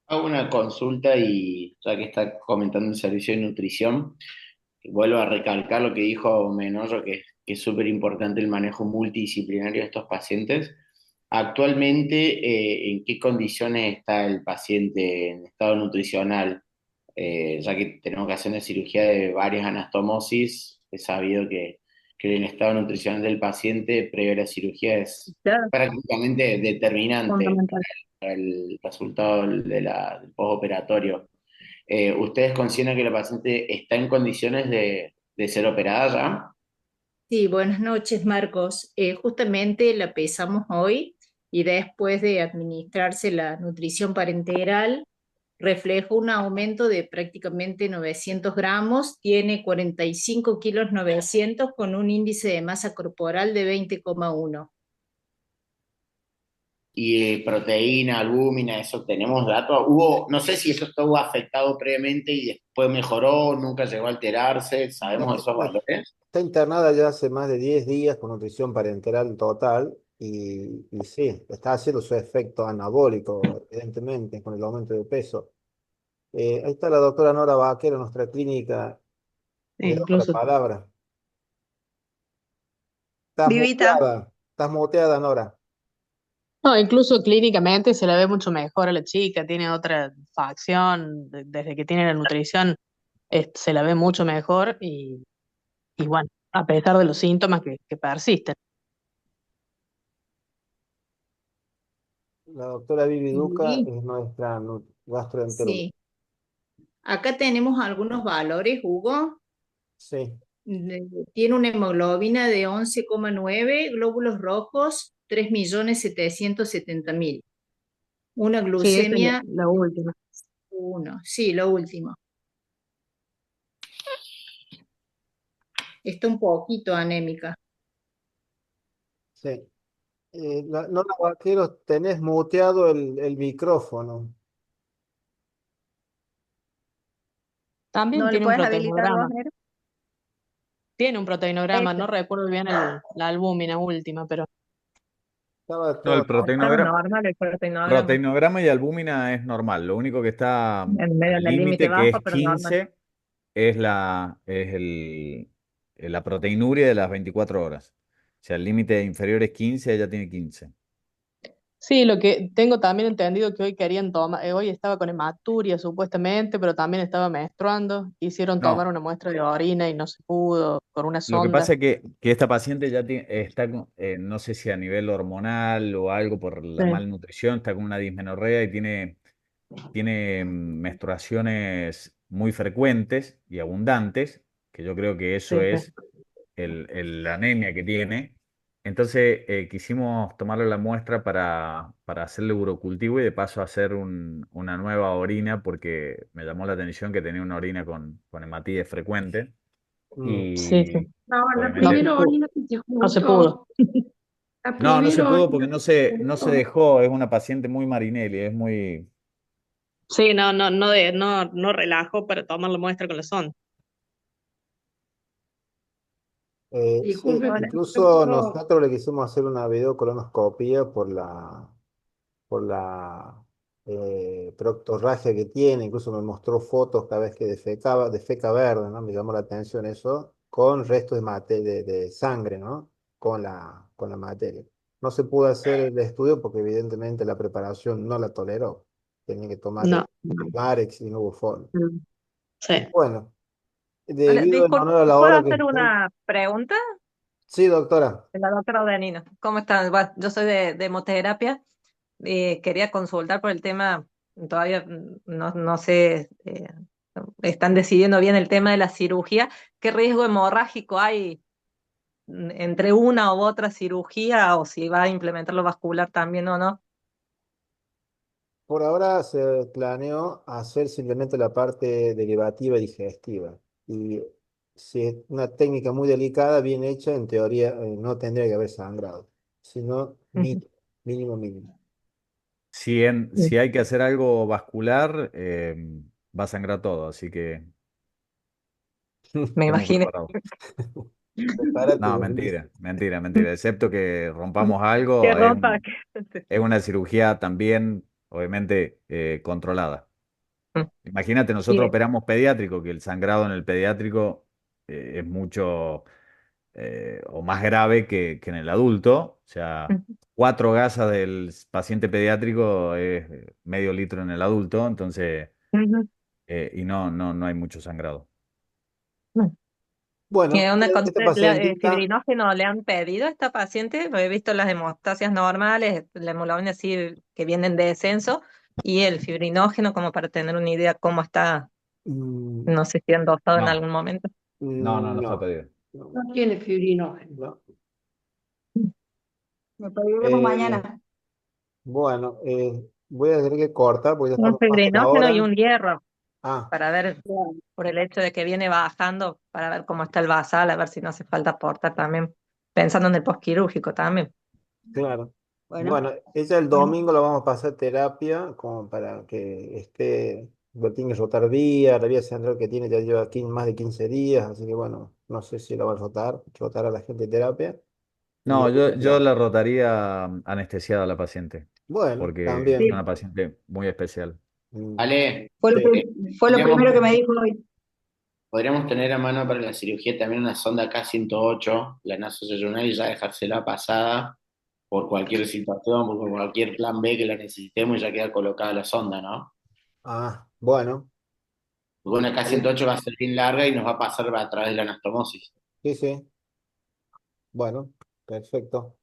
Hago una consulta y ya que está comentando el servicio de nutrición, vuelvo a recalcar lo que dijo Menorro, que es súper importante el manejo multidisciplinario de estos pacientes. Actualmente, ¿en qué condiciones está el paciente en estado nutricional? Ya que tenemos que hacer una cirugía de varias anastomosis, he sabido que el estado nutricional del paciente previo a la cirugía es Claro, prácticamente determinante fundamental. para el resultado del postoperatorio. ¿Ustedes consideran que la paciente está en condiciones de ser operada ya? Sí, buenas noches, Marcos. Justamente la pesamos hoy y después de administrarse la nutrición parenteral, reflejó un aumento de prácticamente 900 gramos, tiene 45 kilos 900 con un índice de masa corporal de 20,1. Y proteína, albúmina, eso tenemos datos. Hubo, no sé si eso estuvo afectado previamente y después mejoró, nunca llegó a alterarse, No, ¿sabemos esos valores? está internada ya hace más de 10 días con nutrición parenteral total y sí, está haciendo su efecto anabólico, evidentemente, con el aumento de peso. Ahí está la doctora Nora Vaquero en nuestra clínica. Le damos la Incluso, palabra. Estás Vivita, muteada, estás muteada, Nora. No, incluso clínicamente se la ve mucho mejor a la chica, tiene otra facción, desde que tiene la nutrición se la ve mucho mejor y bueno, a pesar de los síntomas que persisten. La doctora Vivi Duca Sí, es nuestra gastroenteróloga. sí. Acá tenemos algunos valores, Hugo. Sí, Tiene una hemoglobina de 11,9, glóbulos rojos 3.770.000. Una Sí, esa es glucemia la última. 1. Sí, lo último. Está un poquito anémica. sí. Nora Vaquero, tenés muteado el micrófono. También ¿No le tiene un puedes habilitar vos, proteinograma. Nero? Tiene un proteinograma, Ese. no recuerdo bien la albúmina última, pero Estaba No, el todo Está proteinograma, normal el proteinograma. proteinograma y albúmina es normal. Lo único que está En medio al del límite límite, que bajo, es pero normal. 15, es la proteinuria de las 24 horas. O sea, el límite inferior es 15, ella tiene 15. sí, lo que tengo también entendido que hoy querían tomar, hoy estaba con hematuria supuestamente, pero también estaba menstruando, quisieron tomar No, una muestra de orina y no se pudo, con una lo que pasa sonda. es que esta paciente ya está, no sé si a nivel hormonal o algo por la Sí. malnutrición, está con una dismenorrea y tiene tiene menstruaciones muy frecuentes y abundantes, que yo creo que eso Sí, sí. es la anemia que tiene. Entonces quisimos tomarle la muestra para hacerle urocultivo y de paso hacer una nueva orina porque me llamó la atención que tenía una orina con hematíes frecuente Sí, y sí. No, la obviamente primera orina que se No se pudo. juntó. La no se primera pudo porque orina no que se se juntó. dejó, es una paciente muy Marinelli, es muy... Sí, no relajo para tomar la muestra con la sonda. Sí, Disculpe, incluso pero nosotros le quisimos hacer una videocolonoscopia por la proctorragia que tiene, incluso me mostró fotos cada vez que defecaba, defeca verde, ¿no? Me llamó la atención eso, con restos de, de sangre, ¿no? Con la materia. No se pudo hacer el estudio porque evidentemente la preparación no la toleró. Tenía que tomar No. el Marex y no hubo forma. Mm, Y sí. bueno, Hola, debido en disculpe, honor a la ¿puedo hora que hacer estoy... una pregunta? Sí, doctora. La doctora Odenino, ¿cómo están? Yo soy de hemoterapia. Quería consultar por el tema, todavía no sé, están decidiendo bien el tema de la cirugía. ¿Qué riesgo hemorrágico hay entre una u otra cirugía o si va a implementar lo vascular también o no? Por ahora se planeó hacer simplemente la parte derivativa y digestiva. Y si es una técnica muy delicada, bien hecha, en teoría no tendría que haber sangrado, sino Ujú. mínimo, mínimo. Si hay que hacer algo vascular, va a sangrar todo, así que Me estemos imaginé. preparados. Prepárate, No, Doris. mentira, mentira, mentira. Excepto que rompamos algo, Que rompa. es una cirugía también, obviamente, controlada. Imagínate, nosotros Bien. operamos pediátrico, que el sangrado en el pediátrico es mucho o más grave que en el adulto. O sea, 4 gasas del paciente pediátrico es medio litro en el adulto, entonces, Ujú. y no hay mucho sangrado. Bueno, ¿Tiene una esta consulta pacientita, fibrinógeno le han pedido a esta paciente? Porque he visto las hemostasias normales, la hemoglobina así que vienen de descenso y el fibrinógeno como para tener una idea cómo está, mm, no sé si han dosado en No, algún momento. no fue no, pedido. no tiene fibrinógeno. no. Lo pediremos Eh, mañana. bueno, voy a tener que cortar porque ya Un estamos más de la fibrinógeno y hora. un hierro Ah, para ver, por el hecho de que viene bajando, para ver cómo está el basal, a ver si no hace falta aportar también, pensando en el postquirúrgico también. claro. Bueno, Bueno, ella el domingo lo vamos a pasar a terapia como para que esté, lo tiene que rotar vía, la vía central que tiene ya lleva más de 15 días, así que bueno, no sé si lo va a rotar a la gente de terapia. Y No, ahí yo vemos. la rotaría anestesiada a la paciente, Bueno, porque es también. una paciente muy especial. Mm, Ale, fue lo, sí. fue lo podríamos, primero que me dijo hoy. podríamos tener a mano para la cirugía también una sonda K108, la nasosesional, y ya dejársela pasada por cualquier situación, por cualquier plan B que la necesitemos y ya queda colocada la sonda, ¿no? Ah, bueno. Porque una Vale. K108 va a ser bien larga y nos va a pasar a través de la anastomosis. Sí, sí. Bueno, perfecto.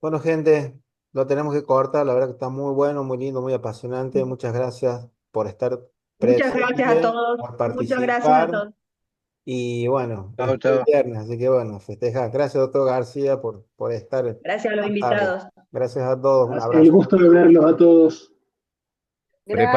Bueno, gente, lo tenemos que cortar. La verdad que está muy bueno, muy lindo, muy apasionante. Muchas gracias por estar Muchas gracias a presente, todos. por Muchas gracias a participar. todos. Y bueno, Chao, es el chao. viernes, así que bueno, festejar. Gracias, doctor García, por estar Gracias a los tan tarde. invitados. Gracias a todos, un El abrazo. gusto de verlos a todos. Prepara